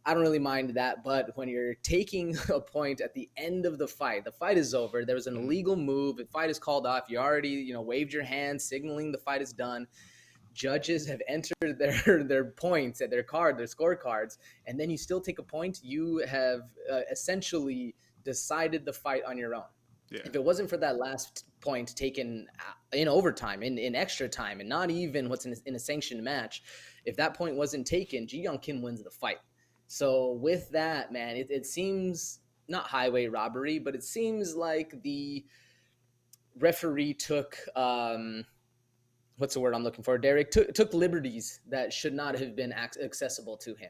I don't really mind that, but when you're taking a point at the end of the fight is over. There was an illegal move. The fight is called off. You already, waved your hand, signaling the fight is done. Judges have entered their points at their scorecards, and then you still take a point. You have essentially decided the fight on your own. Yeah. If it wasn't for that last point taken in overtime, in extra time, and not even what's in a sanctioned match, if that point wasn't taken, Jeon Kim wins the fight. So with that, man, it seems not highway robbery, but it seems like the referee took what's the word I'm looking for? Derick took liberties that should not have been accessible to him.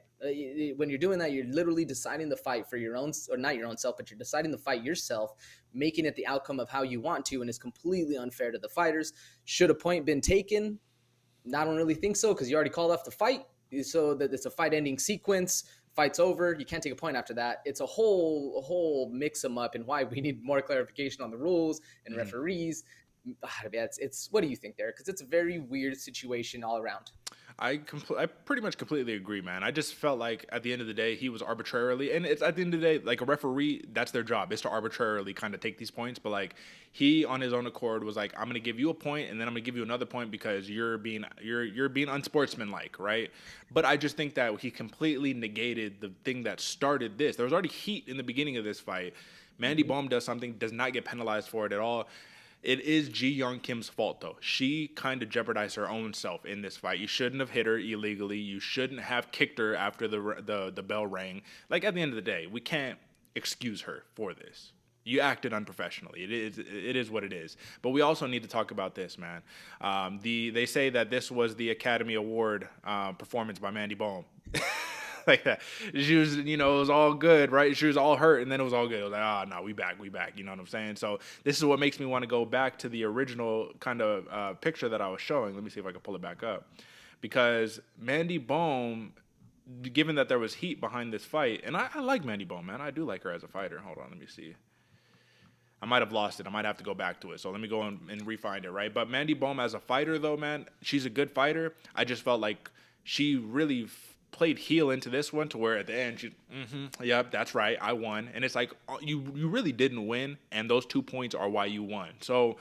When you're doing that, you're literally deciding the fight for your own, or not your own self, but you're deciding the fight yourself, making it the outcome of how you want to, and it's completely unfair to the fighters. Should a point been taken? I don't really think so, because you already called off the fight, so that it's a fight-ending sequence. Fight's over. You can't take a point after that. It's a whole mix 'em up, and why we need more clarification on the rules and referees. It's what do you think there? Because it's a very weird situation all around. I pretty much completely agree, man. I just felt like at the end of the day, he was arbitrarily, and it's at the end of the day, like a referee, that's their job, is to arbitrarily kind of take these points. But like he, on his own accord, was like, I'm going to give you a point, and then I'm going to give you another point because you're being unsportsmanlike, right? But I just think that he completely negated the thing that started this. There was already heat in the beginning of this fight. Mandy Bohm does something, does not get penalized for it at all. It is Jeon Kim's fault, though. She kind of jeopardized her own self in this fight. You shouldn't have hit her illegally. You shouldn't have kicked her after the bell rang. Like, at the end of the day, we can't excuse her for this. You acted unprofessionally. It is what it is. But we also need to talk about this, man. They say that this was the Academy Award performance by Mandy Bohm. Like that. She was, it was all good, right? She was all hurt, and then it was all good. It was like, no, we back. You know what I'm saying? So this is what makes me want to go back to the original kind of picture that I was showing. Let me see if I can pull it back up. Because Mandy Bohm, given that there was heat behind this fight, and I like Mandy Bohm, man. I do like her as a fighter. Hold on, let me see. I might have lost it. I might have to go back to it. So let me go and re-find it, right? But Mandy Bohm as a fighter, though, man, she's a good fighter. I just felt like she really played heel into this one to where at the end she, yep, that's right, I won. And it's like, you really didn't win, and those 2 points are why you won. So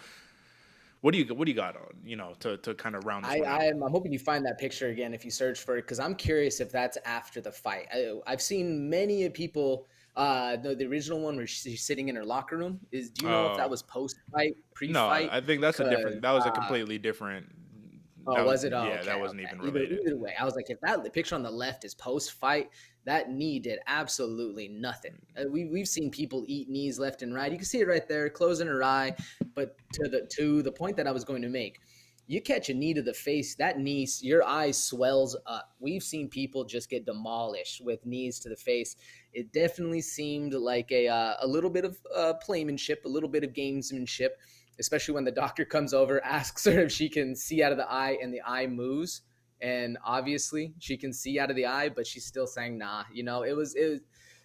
what do you got on, to kind of round this one out? I'm hoping you find that picture again if you search for it, because I'm curious if that's after the fight. I've seen many people, the original one where she's sitting in her locker room. Do you know if that was post-fight, pre-fight? No, I think that's that was a completely different. Was it? Yeah, that wasn't even related. Either way, I was like, if the picture on the left is post-fight, that knee did absolutely nothing. We've seen people eat knees left and right. You can see it right there, closing her eye. But to the point that I was going to make, you catch a knee to the face, that knee, your eye swells up. We've seen people just get demolished with knees to the face. It definitely seemed like a little bit of playmanship, a little bit of gamesmanship, especially when the doctor comes over, asks her if she can see out of the eye, and the eye moves. And obviously she can see out of the eye, but she's still saying, nah, it was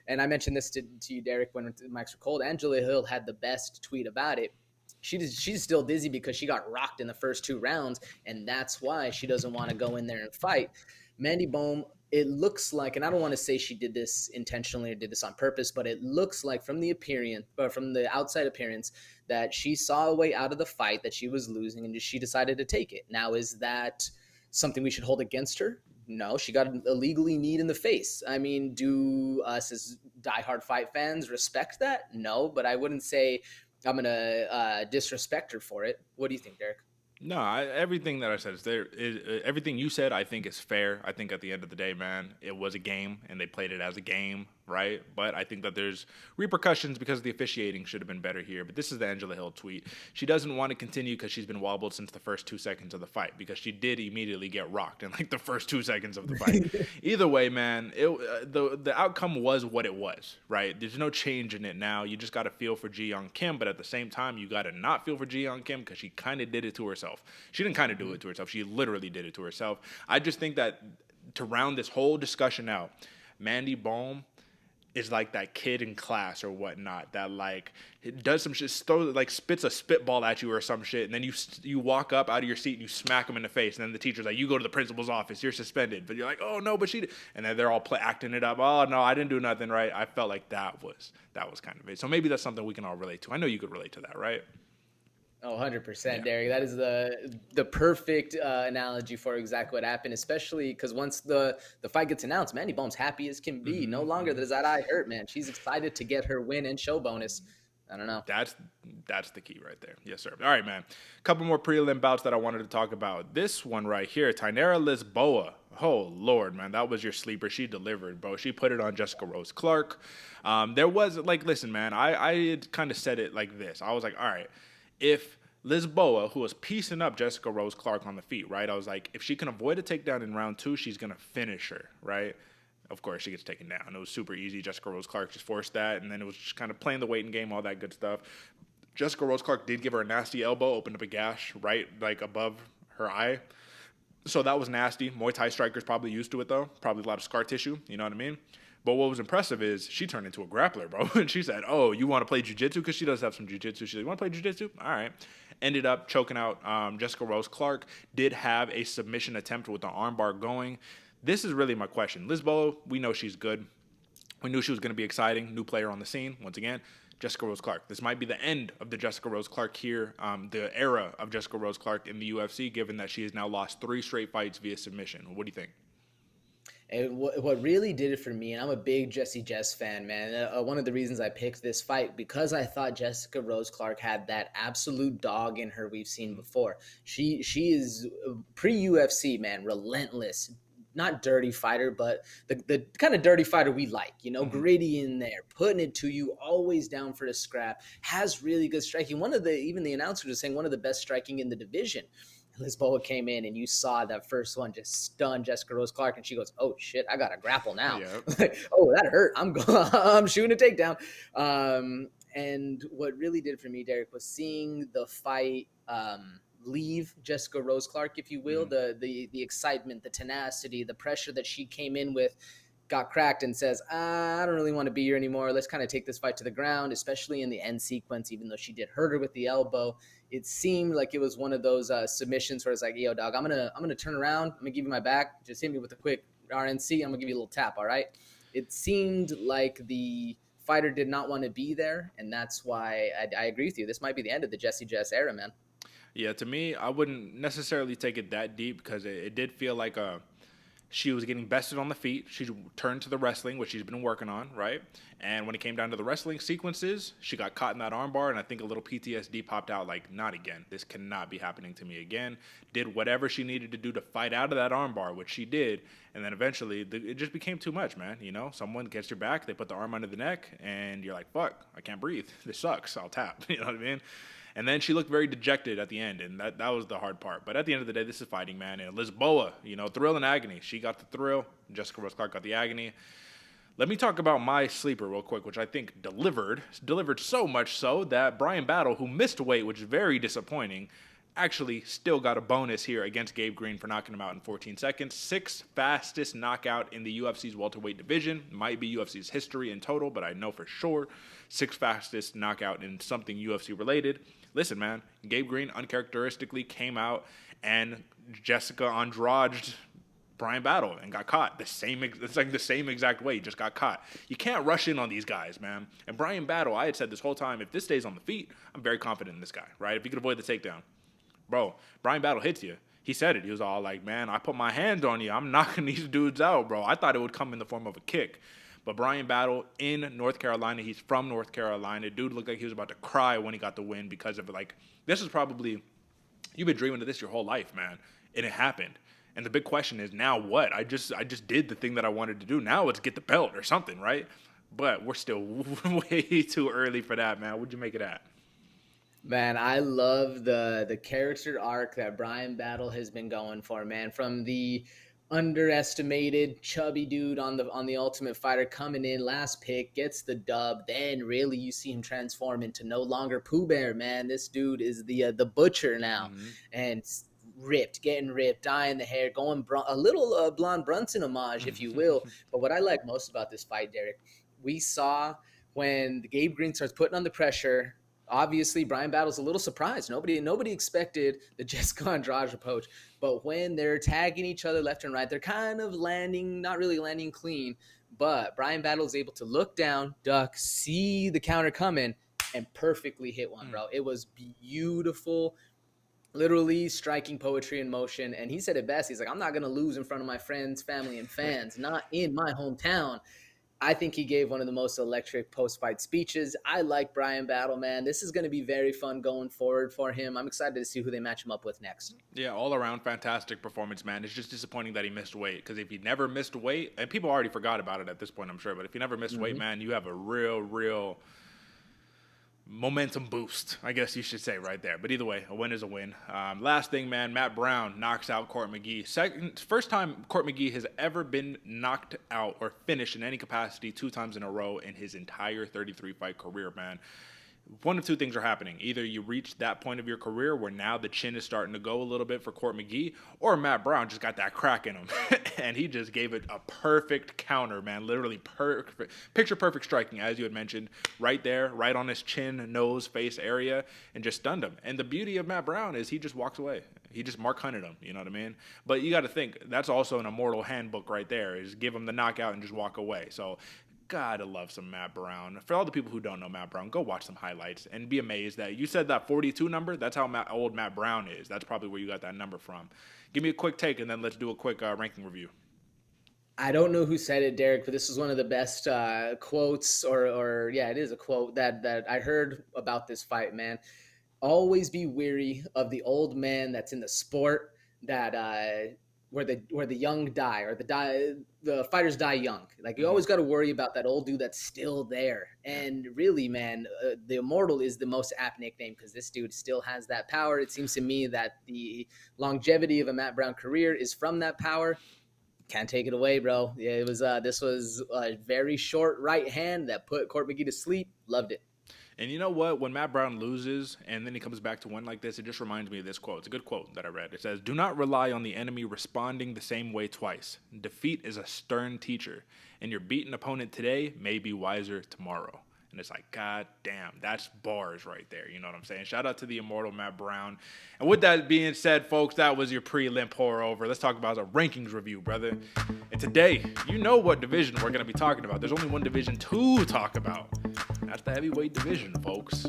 and I mentioned this to you, Derek, when the mics were cold. Angela Hill had the best tweet about it. She's still dizzy because she got rocked in the first 2 rounds, and that's why she doesn't want to go in there and fight. Mandy Bohm, it looks like, and I don't want to say she did this intentionally or did this on purpose, but it looks like from the appearance, or from the outside appearance, that she saw a way out of the fight that she was losing, and she decided to take it. Now, is that something we should hold against her? No, she got a legally knee in the face. I mean, do us as diehard fight fans respect that? No, but I wouldn't say I'm going to disrespect her for it. What do you think, Derek? No, everything that I said is there. Everything you said, I think, is fair. I think at the end of the day, man, it was a game, and they played it as a game, right? But I think that there's repercussions because the officiating should have been better here. But this is the Angela Hill tweet. She doesn't want to continue because she's been wobbled since the first 2 seconds of the fight, because she did immediately get rocked in like the first 2 seconds of the fight. Either way, man, the outcome was what it was, right? There's no change in it now. You just got to feel for Ji-Yeon Kim, but at the same time, you got to not feel for Ji-Yeon Kim because she kind of did it to herself. She didn't kind of do it to herself. She literally did it to herself. I just think that to round this whole discussion out, Mandy Bohm is like that kid in class or whatnot that like does some shit, spits a spitball at you or some shit, and then you walk up out of your seat and you smack him in the face, and then the teacher's like, you go to the principal's office, you're suspended. But you're like, oh no, but she did. And then they're all acting it up. Oh no, I didn't do nothing, right? I felt like that was kind of it. So maybe that's something we can all relate to. I know you could relate to that, right? Oh, 100%, Derek. That is the perfect analogy for exactly what happened, especially because once the fight gets announced, Mandy Bohm's happy as can be. No longer does that eye hurt, man. She's excited to get her win and show bonus. I don't know. That's the key right there. Yes, sir. All right, man. A couple more prelim bouts that I wanted to talk about. This one right here, Tainara Lisboa. Oh, Lord, man. That was your sleeper. She delivered, bro. She put it on Jessica Rose Clark. There was, like, listen, man, I kind of said it like this. I was like, all right, if Lisboa, who was piecing up Jessica Rose Clark on the feet, right? I was like, if she can avoid a takedown in round 2, she's going to finish her, right? Of course, she gets taken down. It was super easy. Jessica Rose Clark just forced that, and then it was just kind of playing the waiting game, all that good stuff. Jessica Rose Clark did give her a nasty elbow, opened up a gash right like above her eye. So that was nasty. Muay Thai strikers probably used to it, though. Probably a lot of scar tissue, you know what I mean? But what was impressive is she turned into a grappler, bro. And she said, oh, you want to play jiu-jitsu? Because she does have some jiu-jitsu. She's like, you want to play jiu-jitsu? All right. Ended up choking out Jessica Rose Clark. Did have a submission attempt with the armbar going. This is really my question. Lisboa, we know she's good. We knew she was going to be exciting. New player on the scene. Once again, Jessica Rose Clark. This might be the end of the Jessica Rose Clark here, the era of Jessica Rose Clark in the UFC, given that she has now lost 3 straight fights via submission. What do you think? And what really did it for me, and I'm a big Jessie Jess fan, man. One of the reasons I picked this fight, because I thought Jessica Rose Clark had that absolute dog in her we've seen before. She is pre-UFC, man, relentless. Not dirty fighter, but the kind of dirty fighter we like, you know, gritty in there, putting it to you, always down for the scrap, has really good striking. Even the announcers were saying one of the best striking in the division. Lisboa came in and you saw that first one just stun Jessica Rose Clark, and she goes, "Oh shit, I gotta grapple now." Yep. Like, oh, that hurt. I'm shooting a takedown. And what really did for me, Derek, was seeing the fight leave Jessica Rose Clark, if you will, the excitement, the tenacity, the pressure that she came in with. Got cracked and says, I don't really want to be here anymore. Let's kind of take this fight to the ground, especially in the end sequence, even though she did hurt her with the elbow. It seemed like it was one of those submissions where it's like, yo, dog, I'm gonna turn around. I'm going to give you my back. Just hit me with a quick RNC. I'm going to give you a little tap, all right? It seemed like the fighter did not want to be there, and that's why I agree with you. This might be the end of the Jessie Jess era, man. Yeah, to me, I wouldn't necessarily take it that deep because it did feel like she was getting bested on the feet. She turned to the wrestling, which she's been working on, right? And when it came down to the wrestling sequences, she got caught in that armbar, and I think a little PTSD popped out like, not again. This cannot be happening to me again. Did whatever she needed to do to fight out of that armbar, which she did, and then eventually it just became too much, man. You know, someone gets your back, they put the arm under the neck, and you're like, fuck, I can't breathe. This sucks. I'll tap. You know what I mean? And then she looked very dejected at the end, and that was the hard part. But at the end of the day, this is fighting, man. And Lisboa, you know, thrill and agony. She got the thrill. Jessica Rose Clark got the agony. Let me talk about my sleeper real quick, which I think delivered so much so that Bryan Battle, who missed weight, which is very disappointing, actually still got a bonus here against Gabe Green for knocking him out in 14 seconds. 6th fastest knockout in the UFC's welterweight division. Might be UFC's history in total, but I know for sure 6th fastest knockout in something UFC related. Listen, man, Gabe Green uncharacteristically came out and Jessica Andrade Bryan Battle and got caught. It's like the same exact way. He just got caught. You can't rush in on these guys, man. And Bryan Battle, I had said this whole time, if this stays on the feet, I'm very confident in this guy, right? If he could avoid the takedown. Bro, Bryan Battle hits you. He said it. He was all like, man, I put my hand on you. I'm knocking these dudes out, bro. I thought it would come in the form of a kick. But Bryan Battle in North Carolina, he's from North Carolina. Dude looked like he was about to cry when he got the win because of, like, this is probably, you've been dreaming of this your whole life, man. And it happened. And the big question is, now what? I just did the thing that I wanted to do. Now let's get the belt or something, right? But we're still way too early for that, man. What'd you make of that? Man, I love the character arc that Bryan Battle has been going for, man. From the underestimated chubby dude on the Ultimate Fighter coming in last pick, gets the dub, then really you see him transform into no longer Pooh Bear, man. This dude is the butcher now. And getting ripped, dyeing the hair, going a little blonde Brunson homage, if you will. But what I like most about this fight, Derek, we saw when the Gabe Green starts putting on the pressure. Obviously, Bryan Battle's a little surprised. Nobody expected the Jessica Andrade approach. But when they're tagging each other left and right, they're kind of not really landing clean. But Bryan Battle is able to look down, duck, see the counter coming, and perfectly hit one, bro. It was beautiful. Literally striking poetry in motion. And he said it best. He's like, I'm not going to lose in front of my friends, family, and fans, not in my hometown. I think he gave one of the most electric post-fight speeches. I like Bryan Battle, man. This is going to be very fun going forward for him. I'm excited to see who they match him up with next. Yeah, all around fantastic performance, man. It's just disappointing that he missed weight, because if he never missed weight, and people already forgot about it at this point, I'm sure, but if he never missed weight, man, you have a real momentum boost, I guess you should say, right there. But either way, a win is a win. Last thing, man, Matt Brown knocks out Court McGee. First time Court McGee has ever been knocked out or finished in any capacity 2 times in a row in his entire 33-fight career, man. One of two things are happening. Either you reach that point of your career where now the chin is starting to go a little bit for Court McGee, or Matt Brown just got that crack in him. And he just gave it a perfect counter, man. Literally perfect, picture perfect striking, as you had mentioned, right there, right on his chin, nose, face area, and just stunned him. And the beauty of Matt Brown is he just walks away. He just Mark Hunted him, you know what I mean? But you got to think, that's also an immortal handbook right there, is give him the knockout and just walk away. So gotta love some Matt Brown. For all the people who don't know Matt Brown, go watch some highlights and be amazed that you said that 42 number. That's how old Matt Brown is. That's probably where you got that number from. Give me a quick take, and then let's do a quick ranking review. I don't know who said it, Derek, but this is one of the best quotes, or yeah, it is a quote that I heard about this fight, man. Always be weary of the old man that's in the sport that where the young die, or the fighters die young. Like, you always got to worry about that old dude that's still there. And really, man, the Immortal is the most apt nickname, because this dude still has that power. It seems to me that the longevity of a Matt Brown career is from that power. Can't take it away, bro. Yeah, it was. This was a very short right hand that put Court McGee to sleep. Loved it. And you know what? When Matt Brown loses and then he comes back to win like this, it just reminds me of this quote. It's a good quote that I read. It says, "Do not rely on the enemy responding the same way twice. Defeat is a stern teacher, and your beaten opponent today may be wiser tomorrow." And it's like, God damn, that's bars right there. You know what I'm saying? Shout out to the immortal Matt Brown. And with that being said, folks, that was your prelim pour-over. Let's talk about our rankings review, brother. And today, you know what division we're going to be talking about. There's only one division to talk about. That's the heavyweight division, folks.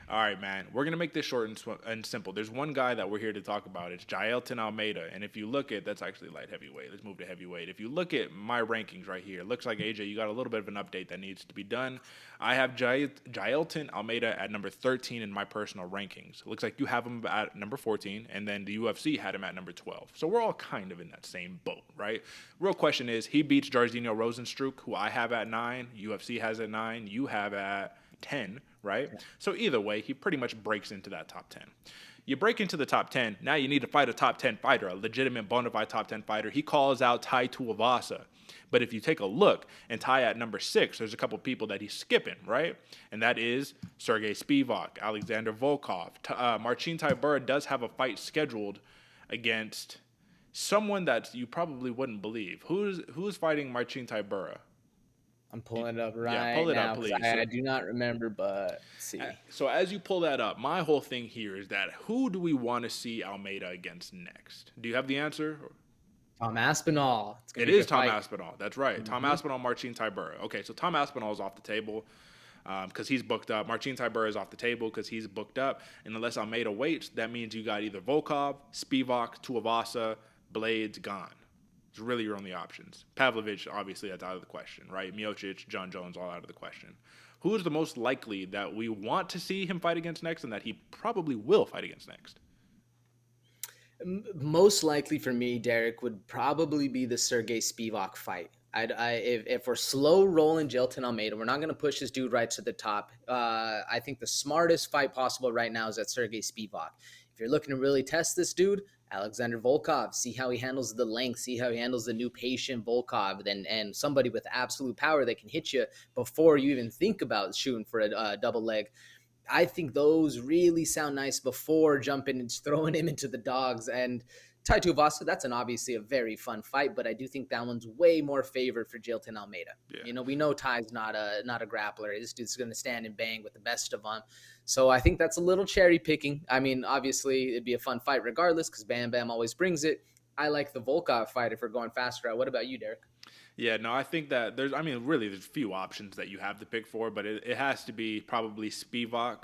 All right, man. We're going to make this short and simple. There's one guy that we're here to talk about. It's Jailton Almeida. And if you look at, that's actually light heavyweight. Let's move to heavyweight. If you look at my rankings right here, it looks like, AJ, you got a little bit of an update that needs to be done. I have Jailton Almeida at number 13 in my personal rankings. It looks like you have him at number 14, and then the UFC had him at number 12. So we're all kind of in that same boat, right? Real question is, he beats Jairzinho Rozenstruik, who I have at 9, UFC has at 9, you have at 10, right? Yeah. So either way, he pretty much breaks into that top 10. You break into the top 10, now you need to fight a top 10 fighter, a legitimate bona fide top 10 fighter. He calls out Tai Tuivasa. But if you take a look and tie at number 6, there's a couple people that he's skipping, right? And that is Sergey Spivak, Alexander Volkov. Marcin Tybura does have a fight scheduled against someone that you probably wouldn't believe. Who's fighting Marcin Tybura? I'm pulling it up right Yeah, pull it now. up, please. I do not remember, but let's see. So as you pull that up, my whole thing here is that who do we want to see Almeida against next? Do you have the answer? Tom Aspinall. It is Tom Aspinall. That's right. Tom Aspinall, Marcin Tybura. Okay, so Tom Aspinall is off the table because he's booked up. Marcin Tybura is off the table because he's booked up. And unless Almeida waits, that means you got either Volkov, Spivak, Tuivasa, Blades, gone. It's really your only options. Pavlovich, obviously, that's out of the question, right? Miocic, John Jones, all out of the question. Who is the most likely that we want to see him fight against next and that he probably will fight against next? Most likely for me, Derek, would probably be the Sergey Spivak fight. If we're slow rolling Jailton Almeida, we're not going to push this dude right to the top. I think the smartest fight possible right now is at Sergey Spivak. If you're looking to really test this dude, Alexander Volkov, see how he handles the length, see how he handles the new patient Volkov, and somebody with absolute power that can hit you before you even think about shooting for a double leg. I think those really sound nice before jumping and throwing him into the dogs. And Tai Tuivasa, that's obviously a very fun fight, but I do think that one's way more favored for Jailton Almeida. Yeah. You know, we know Ty's not a grappler. This dude's going to stand and bang with the best of them. So I think that's a little cherry picking. I mean, obviously it'd be a fun fight regardless because Bam Bam always brings it. I like the Volkov fight if we're going faster. What about you, Derek? Yeah, no, I think that there's a few options that you have to pick for, but it has to be probably Spivak,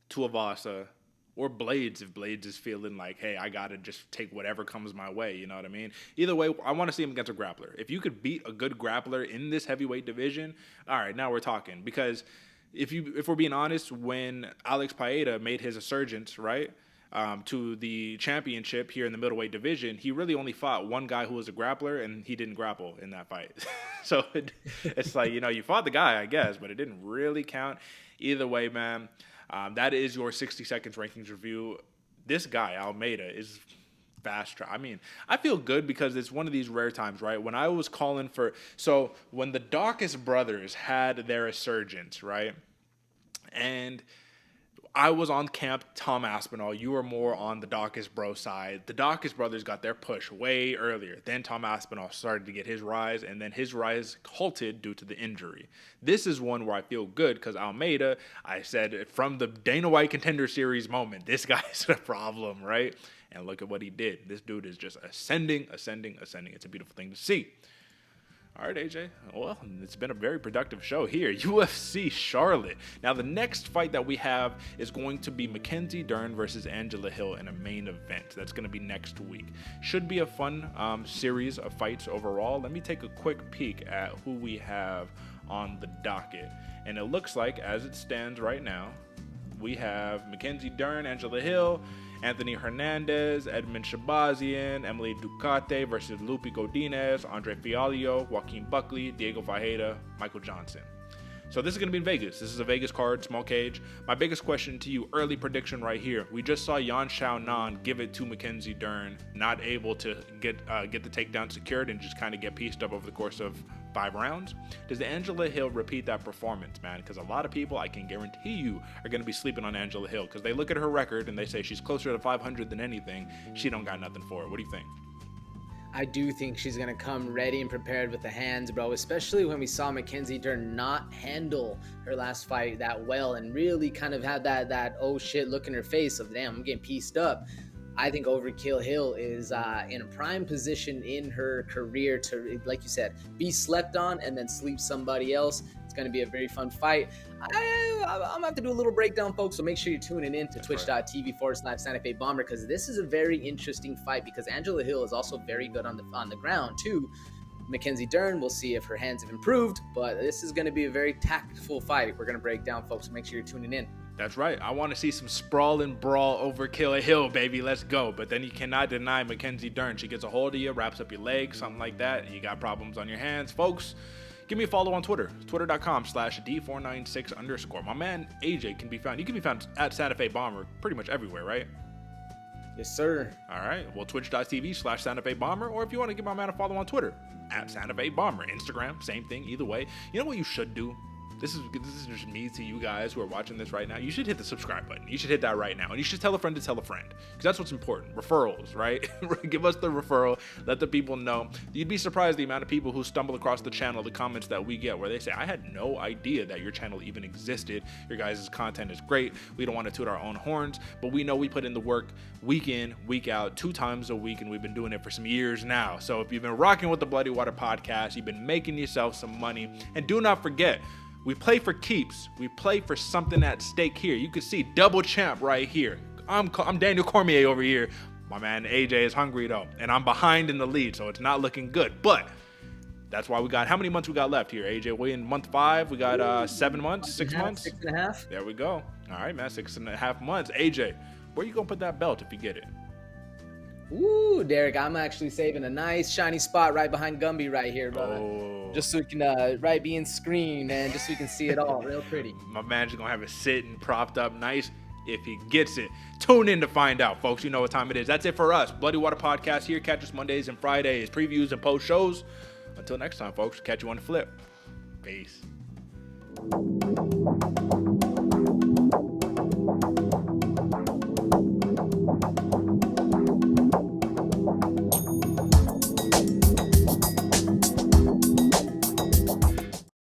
Tuivasa, or Blades if Blades is feeling like, hey, I got to just take whatever comes my way, you know what I mean? Either way, I want to see him against a grappler. If you could beat a good grappler in this heavyweight division, all right, now we're talking. Because if we're being honest, when Alex Paeta made his resurgence, right, to the championship here in the middleweight division, he really only fought one guy who was a grappler, and he didn't grapple in that fight. So it's like, you fought the guy, I guess, but it didn't really count. Either way, man, that is your 60 seconds rankings review. This guy, Almeida, is fast track. I mean, I feel good because it's one of these rare times, right? When I was calling so when the Dawkins brothers had their resurgence, right? And I was on camp Tom Aspinall. You were more on the Dawkins bro side. The Dawkins brothers got their push way earlier. Then Tom Aspinall started to get his rise, and then his rise halted due to the injury. This is one where I feel good because Almeida, I said from the Dana White Contender Series moment, this guy's a problem, right? And look at what he did. This dude is just ascending. It's a beautiful thing to see. All right, AJ. Well, it's been a very productive show here. UFC Charlotte. Now, the next fight that we have is going to be Mackenzie Dern versus Angela Hill in a main event. That's going to be next week. Should be a fun series of fights overall. Let me take a quick peek at who we have on the docket. And it looks like, as it stands right now, we have Mackenzie Dern, Angela Hill, Anthony Hernandez, Edmund Shabazian, Emily Ducati versus Lupe Godinez, Andre Fialio, Joaquin Buckley, Diego Fajeda, Michael Johnson. So this is going to be in Vegas. This is a Vegas card, small cage. My biggest question to you, early prediction right here. We just saw Yan Xiaonan give it to Mackenzie Dern, not able to get the takedown secured and just kind of get pieced up over the course of 5 rounds. Does Angela Hill repeat that performance, man? Because a lot of people, I can guarantee you, are going to be sleeping on Angela Hill because they look at her record and they say she's closer to 500 than anything. She don't got nothing for it. What do you think? I do think she's going to come ready and prepared with the hands, bro, especially when we saw Mackenzie Dern not handle her last fight that well and really kind of had that oh shit look in her face of, damn, I'm getting pieced up. I think Overkill Hill is in a prime position in her career to, like you said, be slept on and then sleep somebody else. It's going to be a very fun fight. I'm going to have to do a little breakdown, folks, so make sure you're tuning in to twitch.tv/Santa Fe Bomber because this is a very interesting fight because Angela Hill is also very good on the ground, too. Mackenzie Dern, we'll see if her hands have improved, but this is going to be a very tactful fight. We're going to break down, folks, so make sure you're tuning in. That's right. I want to see some sprawl and brawl Overkill Hill, baby. Let's go. But then you cannot deny Mackenzie Dern. She gets a hold of you, wraps up your leg, something like that. You got problems on your hands. Folks, give me a follow on Twitter, twitter.com/D496_. My man AJ can be found. You can be found at Santa Fe Bomber pretty much everywhere, right? Yes, sir. All right. Well, twitch.tv/Santa Fe Bomber. Or if you want to give my man a follow on Twitter, at Santa Fe Bomber. Instagram, same thing, either way. You know what you should do? This is just me to you guys who are watching this right now. You should hit the subscribe button. You should hit that right now. And you should tell a friend to tell a friend. Because that's what's important. Referrals, right? Give us the referral. Let the people know. You'd be surprised the amount of people who stumble across the channel, the comments that we get where they say, I had no idea that your channel even existed. Your guys' content is great. We don't want to toot our own horns, but we know we put in the work week in, week out, 2 times a week, and we've been doing it for some years now. So if you've been rocking with the Bloody Water podcast, you've been making yourself some money. And do not forget, we play for keeps. We play for something at stake here. You can see double champ right here. I'm Daniel Cormier over here. My man AJ is hungry though, and I'm behind in the lead, so it's not looking good. But that's why we got, how many months we got left here, AJ? We in month 5. We got 7 months, 6 months? 6.5. There we go. All right, man, 6.5 months. AJ, where you gonna put that belt if you get it? Ooh, Derick, I'm actually saving a nice shiny spot right behind Gumby right here, brother. Oh. Just so we can, right, be in screen, man, just so we can see it all real pretty. My man's gonna have it sitting propped up nice if he gets it. Tune in to find out, folks. You know what time it is. That's it for us. Bloody Water Podcast here. Catch us Mondays and Fridays. Previews and post shows. Until next time, folks. Catch you on the flip. Peace.